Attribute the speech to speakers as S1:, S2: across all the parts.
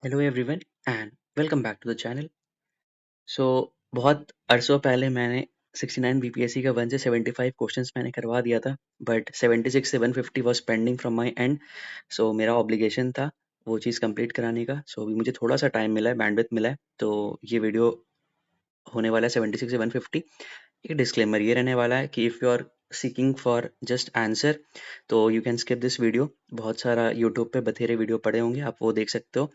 S1: Hello everyone and welcome back to the channel. So बहुत अरसों पहले मैंने 69 बीपीएससी का 1 से 75 क्वेश्चंस मैंने करवा दिया था, बट 76 से 150 was pending from my end. So मेरा ऑब्लिगेशन था वो चीज़ कंप्लीट कराने का। सो अभी मुझे थोड़ा सा टाइम मिला है, बैंडविड्थ मिला है, तो ये वीडियो होने वाला है 76 से 150। एक डिस्क्लेमर ये रहने वाला है कि if you are seeking for just answer तो you can skip this video. बहुत सारा यूट्यूब पे बथेरे वीडियो पड़े होंगे, आप वो देख सकते हो।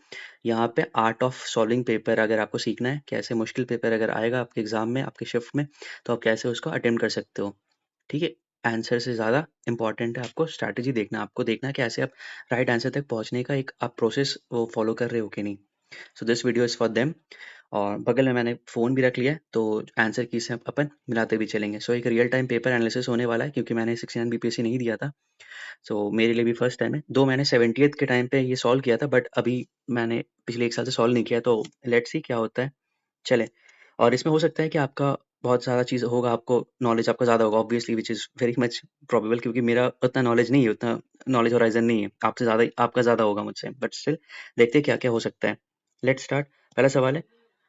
S1: यहाँ पे आर्ट ऑफ सॉल्विंग पेपर अगर आपको सीखना है, कैसे मुश्किल पेपर अगर आएगा आपके एग्जाम में, आपके शिफ्ट में, तो आप कैसे उसको अटेम्प्ट कर सकते हो। ठीक है, आंसर से ज़्यादा इंपॉर्टेंट है आपको स्ट्रैटेजी देखना, आपको देखना है कैसे आप राइट आंसर तक पहुँचने का एक आप प्रोसेस वो फॉलो कर रहे हो कि नहीं। So this video is for them. और बगल में मैंने फ़ोन भी रख लिया है, तो आंसर की से अपन मिलाते भी चलेंगे। सो एक रियल टाइम पेपर एनालिसिस होने वाला है, क्योंकि मैंने 69 बीपीएससी नहीं दिया था। सो मेरे लिए भी फर्स्ट टाइम है। दो मैंने 70th के टाइम पे ये सॉल्व किया था, बट अभी मैंने पिछले 1 साल से सॉल्व नहीं किया, तो लेट्स सी क्या होता है। चलें। और इसमें हो सकता है कि आपका बहुत ज़्यादा चीज़ होगा, आपको नॉलेज आपका ज़्यादा होगा obviously, which is very much probable, क्योंकि मेरा उतना नॉलेज नहीं है, उतना नॉलेज होराइज़न नहीं है। आपसे ज़्यादा आपका ज़्यादा होगा मुझसे, बट स्टिल देखते हैं क्या-क्या हो सकता है। Let's start. पहला सवाल है,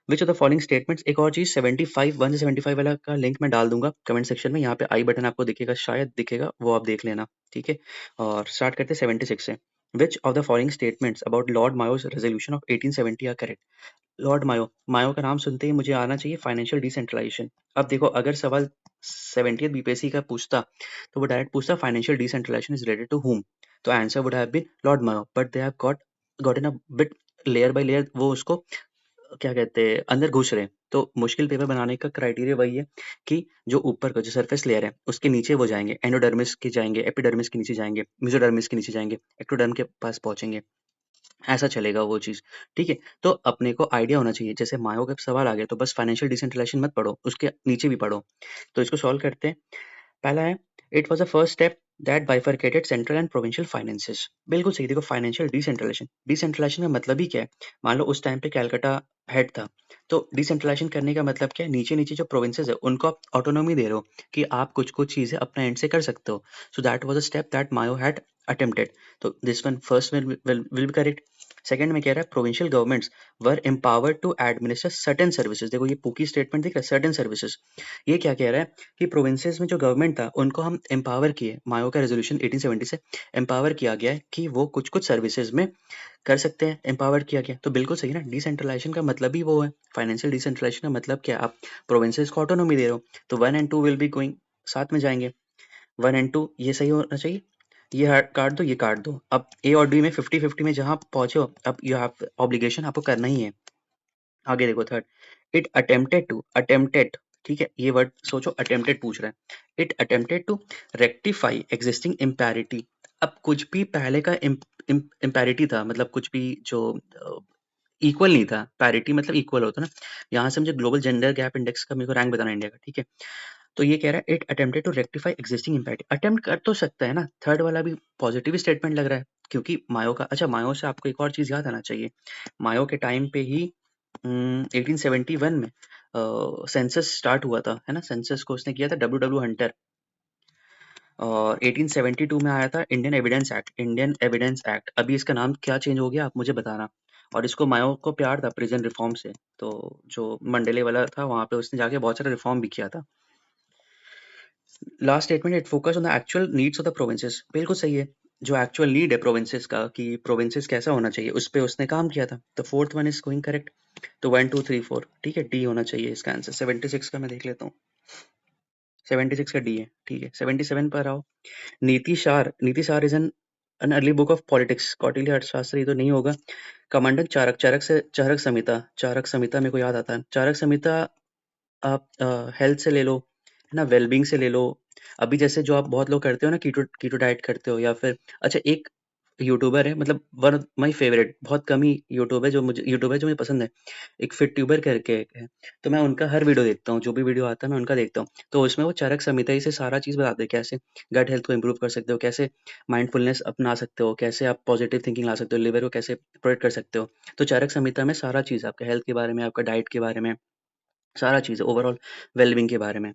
S1: विच ऑफ द फॉलोइंग स्टेटमेंट्स। एक और चीज़ 75 1 से 75 वाला का लिंक मैं डाल दूँगा कमेंट सेक्शन में। यहाँ पे आई बटन आपको दिखेगा, शायद दिखेगा, वो आप देख लेना, ठीक है? और स्टार्ट करते हैं 76 से। Which of the following statements about Lord Mayo's resolution of 1870 are correct? Lord Mayo, Mayo का नाम सुनते ही मुझे आना चाहिए फाइनेंशियल डिसेंट्रलाइजेशन। अब देखो, अगर सवाल 70th बीपीएससी का पूछता, तो वो डायरेक्ट पूछता financial decentralisation is related to whom? तो answer would have been Lord Mayo, but they have gotten a bit layer by layer, वो उसको क्या कहते हैं, अंदर घुस रहे हैं। तो मुश्किल पेपर बनाने का क्राइटेरिया वही है कि जो ऊपर का जो सरफेस लेयर है, उसके नीचे वो जाएँगे, एंडोडर्मिस के जाएँगे, एपिडर्मिस के नीचे जाएँगे, मेसोडर्मिस के नीचे जाएँगे, एक्टोडर्म के पास पहुँचेंगे। ऐसा चलेगा वो चीज़, ठीक है? तो अपने को आइडिया होना चाहिए, जैसे मायो का सवाल आ गया, तो बस फाइनेंशियल डिसेंट्रलाइजेशन मत पढ़ो, उसके नीचे भी पढ़ो। तो इसको सॉल्व करते हैं। पहला है, it was the first step that bifurcated central and provincial finances. बिल्कुल सही। देखो, फाइनेंशियल डिसेंट्रलाइजेशन, डिसेंट्रलाइजेशन का मतलब ही क्या है? मान लो उस टाइम पे कलकत्ता हेड था, तो डिसेंट्रलाइजेशन करने का मतलब क्या है? नीचे-नीचे जो प्रोविंसेस है, उनको आप ऑटोनॉमी दे रहे हो कि आप कुछ-कुछ चीज़ें अपने एंड से कर सकते हो। So that was a step that Mayo had attempted. तो this one first will be correct. Second में कह रहा है, provincial governments were empowered to administer certain services. देखो, ये पूकी स्टेटमेंट दिख रहा है, सर्टेन सर्विसेज। ये क्या कह रहा है कि प्रोविंसेस में जो गवर्नमेंट था, उनको हम एम्पावर किए। मायो का रेज़ोल्यूशन 1870 से एम्पावर किया गया है कि वो कुछ-कुछ सर्विसेज में कर सकते हैं, एम्पावर किया गया। तो बिल्कुल सही ना, डिसेंट्रलाइजेशन का मतलब ही वो है। फाइनेंशियल डिसेंट्रलाइजेशन का मतलब क्या है? आप प्रोविंसेस को ऑटोनॉमी दे रहे हो। तो 1 एंड 2 विल बी गोइंग, साथ में जाएँगे। 1 एंड 2 ये सही होना चाहिए। ये काट दो, ये काट दो। अब ए और बी में 50-50 में जहाँ पहुँचे हो, अब यू हैव ऑब्लिगेशन, आपको करना ही है। आगे देखो थर्ड, इट अटेम्प्टेड, ठीक है? ये वर्ड सोचो, अटेम्प्टेड पूछ रहा है। It attempted to rectify existing imparity. अब कुछ भी पहले का इम्पैरिटी था, मतलब कुछ भी जो इक्वल नहीं था। पैरिटी मतलब इक्वल होता है ना। यहाँ से मुझे ग्लोबल जेंडर गैप इंडेक्स का मेरे को रैंक बताना है इंडिया का, ठीक है? तो ये कह रहा है, it attempted to rectify existing imparity. Attempt कर तो सकता है ना, थर्ड वाला भी पॉजिटिव स्टेटमेंट लग रहा है, क्योंकि मायो का, अच्छा, मायो से आपको एक और चीज़ याद आना चाहिए। मायो के टाइम पे ही 1871 में सेंसस स्टार्ट हुआ था, है ना? सेंसस को उसने किया था डब्ल्यू डब्ल्यू हंटर। और 1872 में आया था Indian evidence act, Indian evidence act. अभी इसका नाम क्या चेंज हो गया, आप मुझे बताना। और इसको मायो को प्यार था प्रिजन रिफॉर्म से, तो जो मंडेले वाला था वहाँ पे उसने जाके बहुत सारा रिफॉर्म भी किया था। Last statement, it focus on the actual needs of the provinces. बिल्कुल सही है। जो एक्चुअल नीड है प्रोविंसेस का, कि प्रोविंसेस कैसा होना चाहिए, उस पे उसने काम किया था। तो fourth one is going correct. तो 1 2 3 4, ठीक है, डी होना चाहिए इसका आंसर। 76 का मैं देख लेता हूँ। 76 का डी है, ठीक है। 77 पर आओ। नीति सार is an early book of politics. Kautilya अर्थशास्त्र, ये तो नहीं होगा। कमांडक चारक, चारक संहिता मेरे को याद आता है। चारक संहिता आप हेल्थ से ले लो, है ना, वेलबींग से ले लो। अभी जैसे जो आप बहुत लोग करते हो ना, कीटो कीटो डाइट करते हो, या फिर अच्छा, एक यूट्यूबर है, मतलब वन ऑफ माय फेवरेट, बहुत कम ही यूट्यूबर जो मुझे पसंद है, एक फिट ट्यूबर करके एक है। तो मैं उनका हर वीडियो देखता हूँ, जो भी वीडियो आता है मैं उनका देखता हूँ। तो उसमें वो चरक संहिता ही से सारा चीज़ बताते हैं, कैसे गट हेल्थ को इम्प्रूव कर सकते हो, कैसे माइंडफुलनेस अपना सकते हो, कैसे आप पॉजिटिव थिंकिंग ला सकते हो, लिवर को कैसे प्रोटेक्ट कर सकते हो। तो चरक संहिता में सारा चीज़, आपका हेल्थ के बारे में, आपका डाइट के बारे में, सारा चीज़ ओवरऑल वेलबींग के बारे में।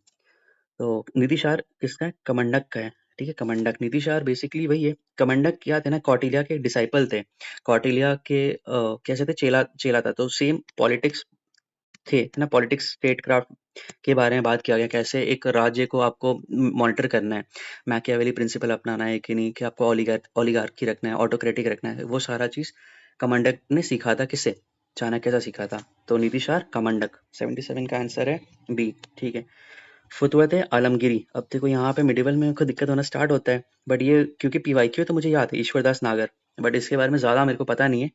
S1: तो नीति सार किसका है? कमंडक का है, ठीक है। कमंडक, नीतिशार बेसिकली वही है। कमंडक क्या थे ना, कौटिल्य के डिसाइपल थे। कौटिल्य के कैसे थे, चेला चेला था। तो सेम पॉलिटिक्स थे है ना, पॉलिटिक्स स्टेटक्राफ्ट के बारे में बात किया गया, कैसे एक राज्य को आपको मॉनिटर करना है, मैकियावेली प्रिंसिपल अपनाना है कि नहीं, कि आपको ओलिगार्की रखना है, ऑटोक्रेटिक रखना है, वो सारा चीज़ कमंडक ने सीखा था। किससे? चाणक्य से सीखा था। तो नीतिशार कमंडक 77 का आंसर है बी। ठीक है। फुतवत आलमगिरी। अब देखो यहाँ पे मिडिवल में को दिक्कत होना स्टार्ट होता है, बट ये क्योंकि पीवाईक्यू है तो मुझे याद है, ईश्वरदास नागर। बट इसके बारे में ज़्यादा मेरे को पता नहीं है।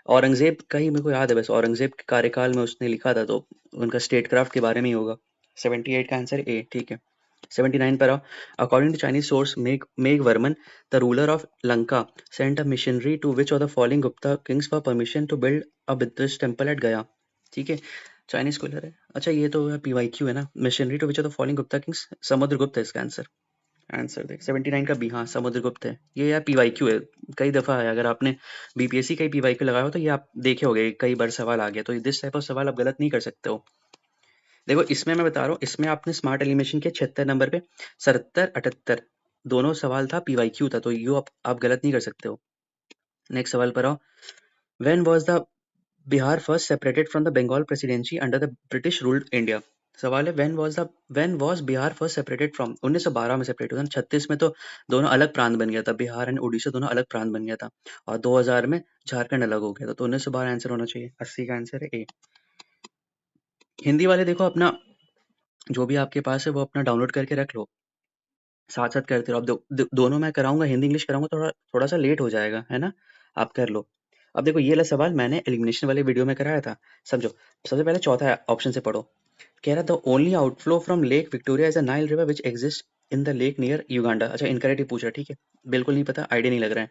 S1: औरंगज़ेब का ही मेरे को याद है बस, औरंगज़ेब के कार्यकाल में उसने लिखा था, तो उनका स्टेटक्राफ्ट के बारे में ही होगा। 78 का आंसर ए। ठीक है। 79 पर आओ। According to Chinese source Meghavarman, the ruler of Lanka, sent a missionary to which of the following Gupta kings for permission to build a Buddhist temple at Gaya. ठीक है। चाइनीज स्कॉलर है। अच्छा, ये तो पीवाईक्यू है ना। Missionary to which of the following Gupta kings, Samudragupta है इसका आंसर। आंसर देख 79 का बी, हाँ समुद्रगुप्त है। ये यार पीवाईक्यू है, कई दफा है। अगर आपने बीपीएससी का ही पीवाईक्यू लगाया हो तो ये आप देखे होगे, कई बार सवाल आ गया। तो दिस टाइप ऑफ सवाल आप गलत नहीं कर सकते हो। देखो इसमें मैं बता रहा हूँ, इसमें आपने स्मार्ट एलिमिनेशन के 76 नंबर पे 77 78 दोनों सवाल था, पीवाईक्यू था, तो यू आप गलत नहीं कर सकते हो। नेक्स्ट सवाल पर आओ। When was the Bihar first separated from the Bengal presidency under the British ruled India. सवाल है when was Bihar first separated from, 1912 में सेपरेट हुआ था। 36 में तो दोनों अलग प्रांत बन गया था, बिहार एंड उड़ीसा दोनों अलग प्रांत बन गया था। और 2000 में झारखंड अलग हो गया था। तो 1912 आंसर होना चाहिए। 80 का आंसर है ए। हिंदी वाले देखो, अपना जो भी आपके पास है वो अपना डाउनलोड करके रख लो, साथ साथ करते रहो। अब दोनों मैं कराऊंगा, हिंदी इंग्लिश कराऊंगा, थोड़ा थोड़ा सा लेट हो जाएगा है ना, आप कर लो। अब देखो ये वाला सवाल मैंने एलिमिनेशन वाले वीडियो में कराया था, समझो। सबसे पहले चौथा ऑप्शन से पढ़ो। कह रहा था only outflow from lake Victoria is a Nile river which exist in the lake near Uganda. अच्छा, इनकरेक्ट ही पूछ रहा है। ठीक है, बिल्कुल नहीं पता, आइडिया नहीं लग रहा है।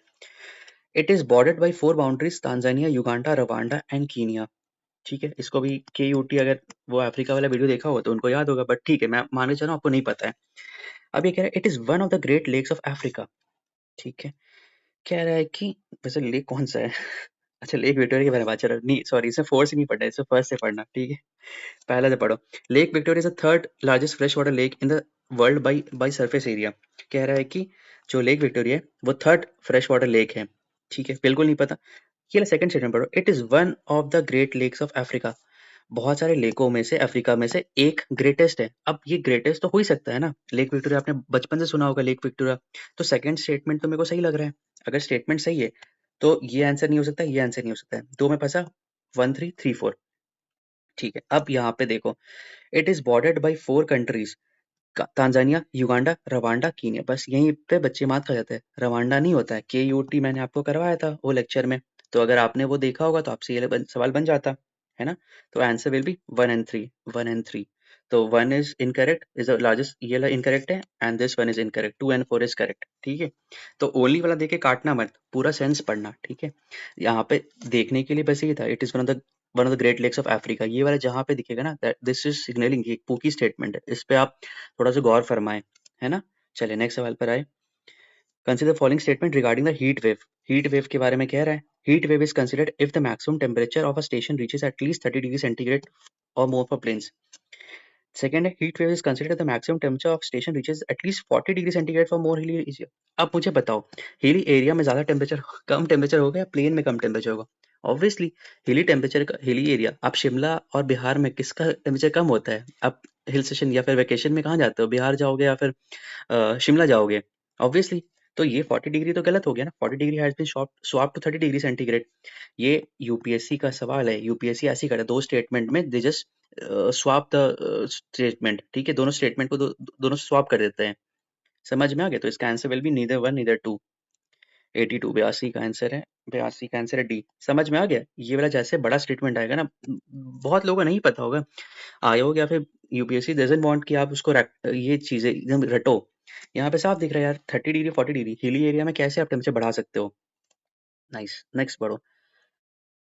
S1: It is bordered by 4 boundaries, Tanzania, Uganda, Rwanda and Kenya. ठीक है, इसको भी के यूटी, अगर वो अफ्रीका वाला वीडियो देखा हो तो उनको याद होगा, बट ठीक है, मैं मान के चल रहा हूँ आपको नहीं पता है। अब ये कह रहा है it is one of the great lakes of Africa. ठीक है। कह रहा है कि वैसे लेक कौन सा है? अच्छा, लेक विक्टोरिया के बारे में बात चल रहा है। नहीं सॉरी, इसे फोर से नहीं पढ़ना है, इसे फर्स्ट से पढ़ना। ठीक है, पहले से पढ़ो। Lake Victoria is the third largest fresh water lake in the world by surface area. कह रहा है कि जो लेक विक्टोरिया है वो थर्ड फ्रेश वाटर लेक है। ठीक है, बिल्कुल नहीं पता। ये सेकंड स्टेटमेंट पढ़ो। It is one of the great lakes of Africa. बहुत सारे लेकों में से अफ्रीका में से एक ग्रेटेस्ट है। अब ये ग्रेटेस्ट तो हो ही सकता है ना, लेक विक्टोरिया आपने बचपन से सुना होगा, लेक विक्टोरिया। तो सेकंड स्टेटमेंट तो मेरे को सही लग रहा है। अगर स्टेटमेंट सही है तो ये आंसर नहीं हो सकता, ये आंसर नहीं हो सकता है। दो में फंसा, 1334। ठीक है, अब यहाँ पे देखो। It is bordered by 4 countries, Tanzania, Uganda, Rwanda, Kenya. बस यहीं पे बच्चे मात खा जाते हैं, रवांडा नहीं होता है। के यूटी मैंने आपको करवाया था वो लेक्चर में, तो अगर आपने वो देखा होगा तो आपसे ये सवाल बन जाता है ना। तो answer will be 1 and 3, 1 and 3। तो 1 is incorrect, is the largest, ये वाला इनकरेक्ट है, and this 1 is incorrect. 2 and 4 is correct. ठीक है। तो ओनली वाला देके काटना मत, पूरा सेंस पढ़ना। ठीक है। यहाँ पे देखने के लिए बस ये था, it is one of the great lakes of Africa. ये वाला जहाँ पे दिखेगा ना, दिस इज सिग्नलिंग, एक पूकी स्टेटमेंट है, इस पे आप थोड़ा सा गौर फरमाएं, है ना। चलिए नेक्स्ट सवाल पर आए। Consider following statement regarding the heat wave. Heat wave के बारे में कह रहा है, heat wave is considered if the maximum temperature of a station reaches at least 30 degree centigrade और मोर फॉर प्लेन्स। सेकंड है, heat wave is considered the maximum temperature of station reaches at least 40 degree centigrade for more hilly area. अब मुझे बताओ, hilly area में ज्यादा temperature, कम temperature होगा या plane में कम टेम्परेचर होगा? ऑब्वियसली हिली टेम्परेचर का, हिली एरिया। आप शिमला और बिहार में किसका टेम्परेचर कम होता है? आप हिल स्टेशन या फिर वेकेशन में कहाँ जाते हो? बिहार जाओगे या फिर शिमला जाओगे? ऑब्वियसली। तो ये 40 डिग्री तो गलत हो गया ना। 40 degree has been swapped to 30 degree centigrade. ये यूपीएससी का सवाल है, यूपीएससी ऐसे ही करे, दो स्टेटमेंट में they just swap the statement. ठीक है, दोनों स्टेटमेंट को दोनों स्वैप कर देते हैं। समझ में आ गया? तो इसका answer will be neither 1 neither 2। 82, 82 का आंसर है। 82 का आंसर है डी। समझ में आ गया? ये वाला जैसे बड़ा स्टेटमेंट आएगा ना, बहुत लोगों को नहीं पता होगा, आयोग या फिर यूपीएससी डजंट वांट कि आप उसको ये चीजें एकदम रटो। यहाँ पे साफ दिख रहा है यार, 30 डिग्री 40 डिग्री हिली एरिया में कैसे आप टेम्परेचर बढ़ा सकते हो। नाइस, नेक्स्ट बढ़ो।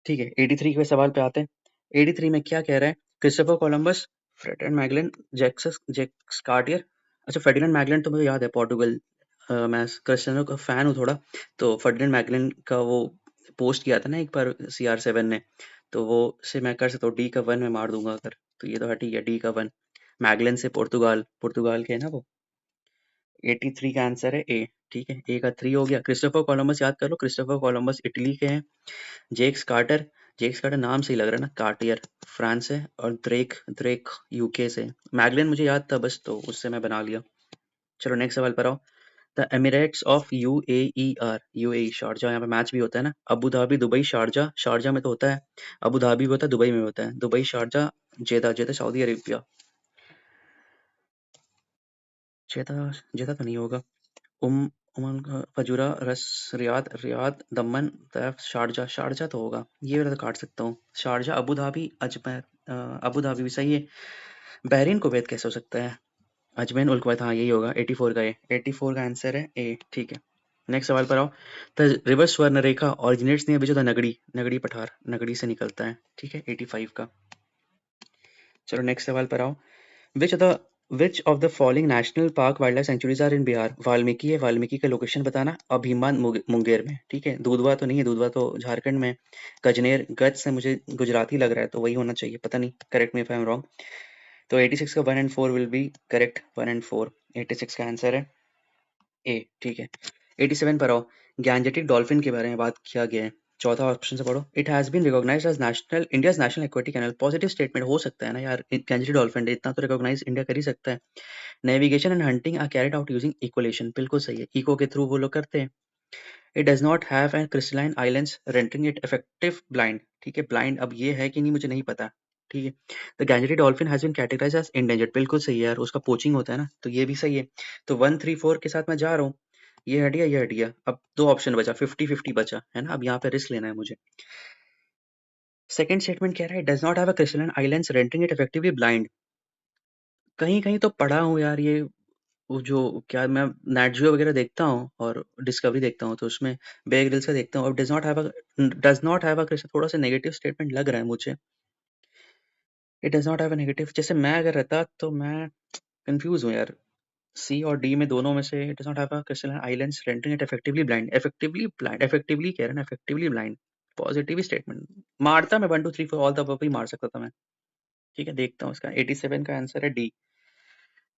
S1: ठीक है, 83 के सवाल पे आते हैं। 83 में क्या कह रहा है? Christopher Columbus, Frederick Magellan, Jacques Cartier. अच्छा, फर्डिनेंड मैगलन तो मुझे याद है, पोर्टुगल। मैं क्रिस्टियानो का फैन हूँ थोड़ा, तो फर्डिनेंड मैगलन का वो पोस्ट किया था ना एक बार CR7 ने, तो वो से मैं कर सकता हूँ। डी का 1 में मार दूंगा अगर, तो ये तो ठीक है, डी का 1। मैगलन से पुर्तगाल, पुर्तगाल के है ना वो। 83 का आंसर है ए। ठीक है, ए का 3 हो गया। क्रिस्टोफर कोलंबस याद कर लो, क्रिस्टोफर कोलंबस इटली के हैं। जेक्स कार्टर नाम से ही लग रहा है ना, कार्टियर फ्रांस है, और ड्रेक ड्रेक यूके से। मैगलन मुझे याद था बस, तो उससे मैं बना लिया। चलो नेक्स्ट सवाल पर आओ। The Emirates of UAE Sharjah, यहाँ पे मैच भी होता है ना। Abu Dhabi, Dubai, Sharjah. Sharjah में तो होता है, अबू धाबी भी होता है, दुबई में भी होता है। दुबई, शारजा, जेदा। जेदा सऊदी अरेबिया। जेदा, जेदा तो नहीं होगा। उम ओमान का फजूरा, रस, रियाद, रियाद, दमन, तैफ, शारजा। शारजा तो होगा, ये वाला तो काट सकता हूँ। Sharjah, Abu Dhabi, Ajmer. Abu Dhabi भी सही है। बहरीन कुवैत कैसे हो सकता है? अजमैन उल कुवैत, हाँ यही होगा। 84 का, ए 84 का आंसर है ए। ठीक है, नेक्स्ट सवाल पर आओ। The river Swarnarekha originates near which of the Nagri. Nagri पठार, नगड़ी से निकलता है। ठीक है, 85 का। चलो नेक्स्ट सवाल पर आओ। Which of the which of the following national park wild life sanctuaries are in Bihar. Valmiki है, वाल्मीकि का लोकेशन बताना। अभिमान मुंगेर में। ठीक है, दूधवा तो नहीं है, दूधवा तो झारखंड में। गजनेर, गज से मुझे गुजराती लग रहा है, तो वही होना चाहिए, पता नहीं, correct me if I am wrong. तो 86 का 1 and 4 will be correct. 1 and 4, 86 का आंसर है ए। ठीक है, 87 पर आओ। गैंजेटिक डॉल्फिन के बारे में बात किया गया है। चौथा ऑप्शन से पढ़ो। It has been recognised as national India's national aquatic animal. Positive statement हो सकता है ना यार, गैंजेटिक डॉल्फिन इतना तो रिकॉग्नाइज इंडिया कर ही सकता है। Navigation and hunting are carried out using echolocation. बिल्कुल सही है, इको के थ्रू वो लोग करते हैं। It does not have an crystalline islands rendering it effective blind. ठीक है, ब्लाइंड अब ये है कि नहीं मुझे नहीं पता। ठीक है, the gangetic dolphin has been categorised as endangered. बिल्कुल सही है यार, उसका पोचिंग होता है ना, तो ये भी सही है। तो 1 3 4 के साथ मैं जा रहा हूँ। ये हट गया, ये हट गया। अब दो ऑप्शन बचा, 50-50 बचा है ना। अब यहाँ पे रिस्क लेना है मुझे। सेकंड स्टेटमेंट कह रहा है does not have a crystalline islands rendering it effectively blind. कहीं कहीं तो पढ़ा हूँ यार ये। वो जो क्या, मैं नेट जियो वगैरह देखता हूँ और डिस्कवरी देखता हूँ, तो उसमें बेयर ग्रिल्स का देखता हूँ, और डज नॉट हैव अ थोड़ा सा नेगेटिव स्टेटमेंट लग रहा है मुझे। It does not have a negative, जैसे मैं अगर रहता तो मैं कंफ्यूज हूँ यार। सी और डी में, दोनों में से। It does not have a crystalline islands rendering it effectively blind. Effectively blind, effectively कह रहे हैं ना, इफेक्टिवली ब्लाइंड। पॉजिटिव स्टेटमेंट मारता मैं, 1 2 3 4 ऑल द अबव ही मार सकता था मैं। ठीक है, देखता हूँ इसका। 87 का आंसर है डी।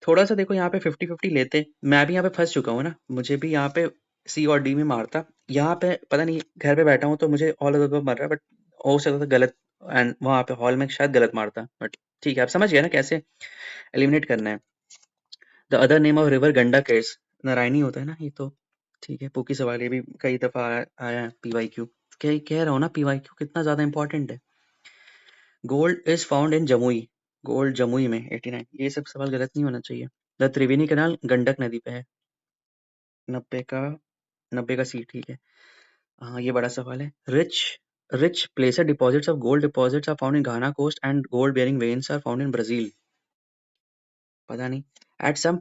S1: थोड़ा सा देखो यहाँ पे 50-50 लेते, मैं भी यहाँ पे फंस चुका हूँ ना, मुझे भी यहाँ पे सी और डी में मारता। यहाँ पे पता नहीं, घर पे बैठा हूँ तो मुझे ऑल ओवर मर रहा है, बट हो सकता था गलत, एंड वहाँ पे हॉल में शायद गलत मारता, बट ठीक है, आप समझ गए ना कैसे एलिमिनेट करना है। The other name of river Gandak is, Narayani होता है ना ये तो। ठीक है, पुकी सवाल ये भी कई दफा आया है PYQ। कह रहा हूँ ना, PYQ कितना ज्यादा इंपॉर्टेंट है। Gold is found in Jamui. Gold Jamui में 89। ये सब सवाल गलत नहीं होना चाहिए। द त्रिवेणी कैनाल गंडक नदी पे है। 90 का, 90 का सी। ठीक है, हाँ ये बड़ा सवाल है। Rich rich placer deposits of gold deposits are found in Ghana coast and gold bearing veins are found in Brazil. पता नहीं। At some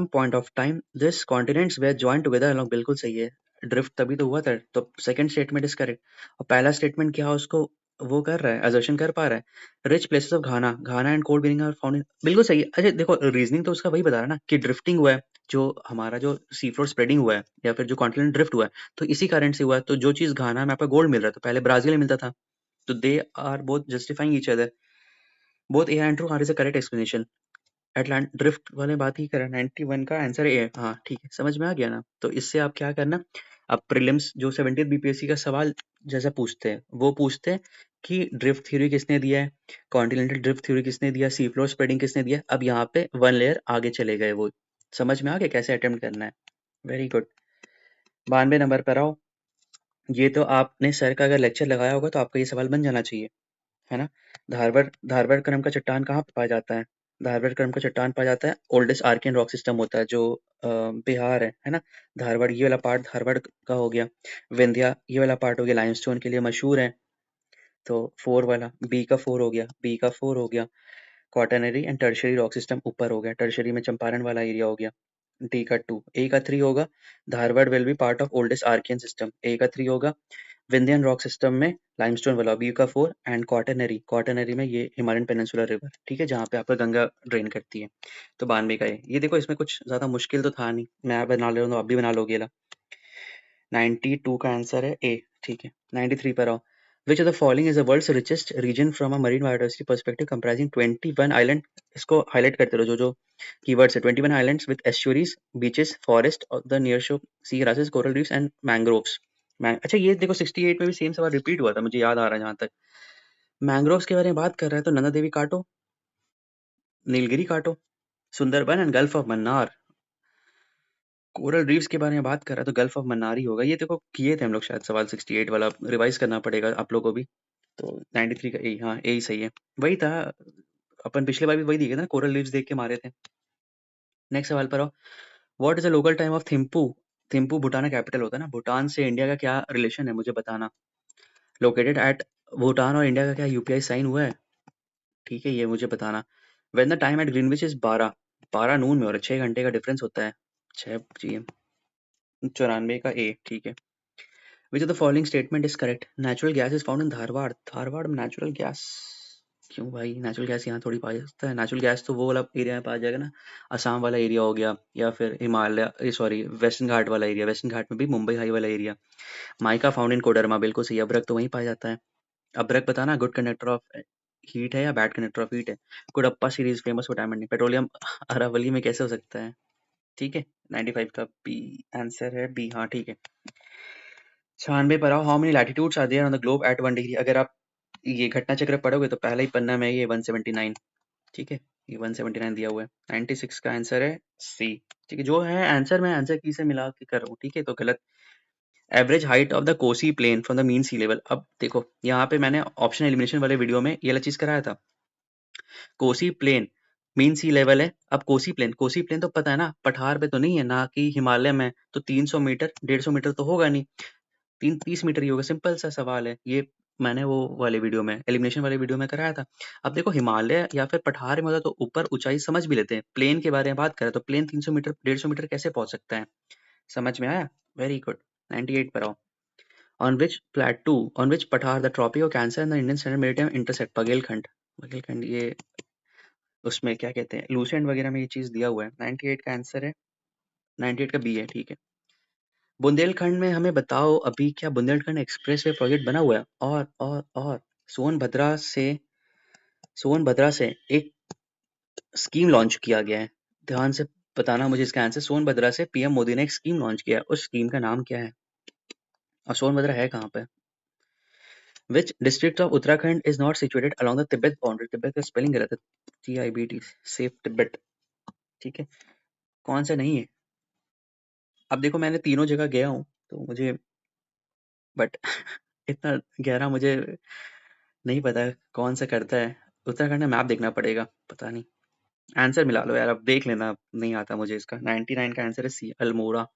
S1: point of time this continents were joint together along. बिल्कुल सही है, drift तभी तो हुआ था। तो सेकंड स्टेटमेंट इज करेक्ट। और पहला स्टेटमेंट क्या है, उसको वो कर रहा है, असर्शन कर पा रहा है। Rich places of Ghana, Ghana and cold bearing are found in. बिल्कुल सही है। अच्छा देखो, रीजनिंग तो उसका वही बता रहा है ना, कि ड्रिफ्टिंग हुआ है, जो हमारा जो सी फ्लोर स्प्रेडिंग हुआ है, या फिर जो कॉन्टिनेंट ड्रिफ्ट हुआ है, तो इसी कारण से हुआ है। तो जो चीज घाना में आपका गोल्ड मिल रहा है, तो पहले ब्राजील में मिलता था। तो they are both justifying each other. Both A and true are is a correct explanation. एटलांट ड्रिफ्ट वाले बात ही करें। 91 का आंसर ए है। हाँ ठीक है, समझ में आ गया ना। तो इससे आप क्या करना, अब प्रीलिम्स जो 70 बीपीएससी का सवाल जैसा पूछते हैं, वो पूछते हैं कि ड्रिफ्ट थ्योरी किसने दिया है, कॉन्टिनेंटल ड्रिफ्ट थ्योरी किसने दिया, सी फ्लोर स्प्रेडिंग किसने दिया। अब यहाँ पे 1 लेयर आगे चले गए वो। समझ में आ गया कैसे अटेम्प्ट करना है। Very good. 92 नंबर पर आओ। ये तो आपने सर का अगर लेक्चर लगाया होगा तो आपका ये सवाल बन जाना चाहिए, है ना। धारवाड़ धारवाड़ क्रम का चट्टान कहाँ पे पाया जाता है? धारवाड़ क्रम का चट्टान पाया जाता है, ओल्डेस्ट आर्कियन रॉक सिस्टम होता है जो बिहार है ना। धारवाड़ ये वाला पार्ट धारवाड़ का हो गया। विंध्या ये वाला पार्ट हो गया, लाइमस्टोन के लिए मशहूर है। तो 4 वाला, बी का 4 हो गया, बी का 4 हो गया। Quaternary and tertiary rock system ऊपर हो गया, टर्शियरी में चंपारण वाला एरिया हो गया। डी का 2, ए का 3 होगा। Dharwad will be part of oldest Archaean system, A का 3 होगा। विंध्यन रॉक सिस्टम में लाइमस्टोन वाला, बी का 4। एंड क्वाटरनरी, क्वाटरनरी में ये हिमालयन पेनिनसुलर रिवर, ठीक है, जहाँ पे आपका गंगा ड्रेन करती है। तो 92 का ये देखो, इसमें कुछ ज्यादा मुश्किल तो था नहीं, मैं बना ले रहा हूँ तो आप भी बना लोगे ला। 92 का आंसर है ए। ठीक है, 93 पर आओ। Which of the following is the world's richest region from a marine biodiversity perspective comprising 21 island? इसको highlight करते रहो जो keywords है. 21 islands with estuaries, beaches, forest of the nearshore sea grasses, coral reefs and mangroves. अच्छा ये देखो 68 में भी सेम सवाल रिपीट हुआ था, मुझे याद आ रहा है जहां तक. मैंग्रोव्स के बारे में बात कर रहा है तो नंदा देवी काटो, नीलगिरी काटो, Sundarban and gulf of Mannar. Coral reefs के बारे में बात कर रहा है तो गल्फ ऑफ मन्नार ही होगा. ये देखो किए थे हम लोग शायद सवाल 68 वाला, रिवाइज करना पड़ेगा आप लोगों को भी. तो 93 का ए, हाँ ए ही सही है. वही था, अपन पिछले बार भी वही दिए थे ना, कोरल रीफ्स देख के मारे थे. नेक्स्ट सवाल पर आओ. What is the local time of Thimphu? Thimphu Bhutan का कैपिटल होता है ना. भूटान से इंडिया का क्या रिलेशन है मुझे बताना. लोकेटेड एट भूटान और इंडिया का क्या यूपीआई साइन हुआ है? ठीक है, ये मुझे बताना. When the time at Greenwich is 12 noon में, और 6 घंटे का डिफरेंस होता है. 6 GM. 94 का ए, ठीक है. Which of the following statement is correct? Natural gas is found in Dharwad. Dharwad में नेचुरल गैस क्यों भाई? नेचुरल गैस यहाँ थोड़ी पाया जाता है. नेचुरल गैस तो वो वाला एरिया में पाया जाएगा ना, असम वाला एरिया हो गया, या फिर हिमालय, सॉरी वेस्टर्न घाट वाला एरिया. वेस्टर्न घाट में भी मुंबई हाई वाला area. Mica found in Koderma, बिल्कुल सही. अब्रक तो वहीं पाया जाता है. अब्रक बताना गुड कंडक्टर ऑफ हीट है या बैड कंडक्टर ऑफ हीट है. Cuddapah series famous for diamond. Petroleum Aravalli में कैसे हो सकता है? ठीक है, 95 का बी आंसर है. बी, हाँ ठीक है. 96 पर आओ. How many latitudes are there on the globe at 1 degree? अगर आप ये घटना चक्र पढ़ोगे तो पहला ही पन्ना में ये 179. ठीक है, ये 179 दिया हुआ है. 96 का आंसर है सी. ठीक है, जो है आंसर मैं आंसर की से मिला के कर रहा हूँ. ठीक है, तो गलत. Average height of the Kosi plain from the mean sea level. अब देखो यहाँ पे मैंने ऑप्शन एलिमिनेशन वाले वीडियो में ये वाला चीज कराया था. Kosi plane mean sea level है. अब कोसी प्लेन तो पता है ना, पठार पे तो नहीं है ना, कि हिमालय में, तो 300 मीटर 150 मीटर तो होगा नहीं, 30 मीटर ही होगा. सिंपल सा सवाल है ये. मैंने वो वाले वीडियो में, एलिमिनेशन वाले वीडियो में कराया था. अब देखो हिमालय या फिर पठार में होता तो ऊपर ऊंचाई समझ भी लेते हैं. प्लेन के बारे में बात करें तो प्लेन 300 मीटर 150 मीटर कैसे पहुंच सकता है? समझ में आया? Very good. 98 पर आओ. ऑन विच पठार the tropic of cancer in the Indian standard maritime intersect? Baghelkhand. Baghelkhand ये उसमें क्या कहते हैं, लूसेंट वगैरह में ये चीज दिया हुआ है. 98 का आंसर है. 98 का बी है. ठीक है. बुंदेलखंड में हमें बताओ अभी क्या बुंदेलखंड एक्सप्रेस वे प्रोजेक्ट बना हुआ है? और सोनभद्रा से एक स्कीम लॉन्च किया गया है. ध्यान से बताना मुझे इसका आंसर. सोनभद्रा से पीएम मोदी ने एक स्कीम लॉन्च किया है. उस स्कीम का नाम क्या है और सोनभद्रा है कहाँ पे? Which district of Uttarakhand is not situated along the Tibet boundary? Tibet का स्पेलिंग गलत है. TIBT, safe Tibet. ठीक है, कौन सा नहीं है? अब देखो मैंने तीनों जगह गया हूँ तो मुझे, बट इतना गहरा मुझे नहीं पता कौन सा करता है. उत्तराखंड में मैप देखना पड़ेगा, पता नहीं. आंसर मिला लो यार, अब देख लेना, नहीं आता मुझे इसका. 99 का आंसर है सी, अल्मोड़ा.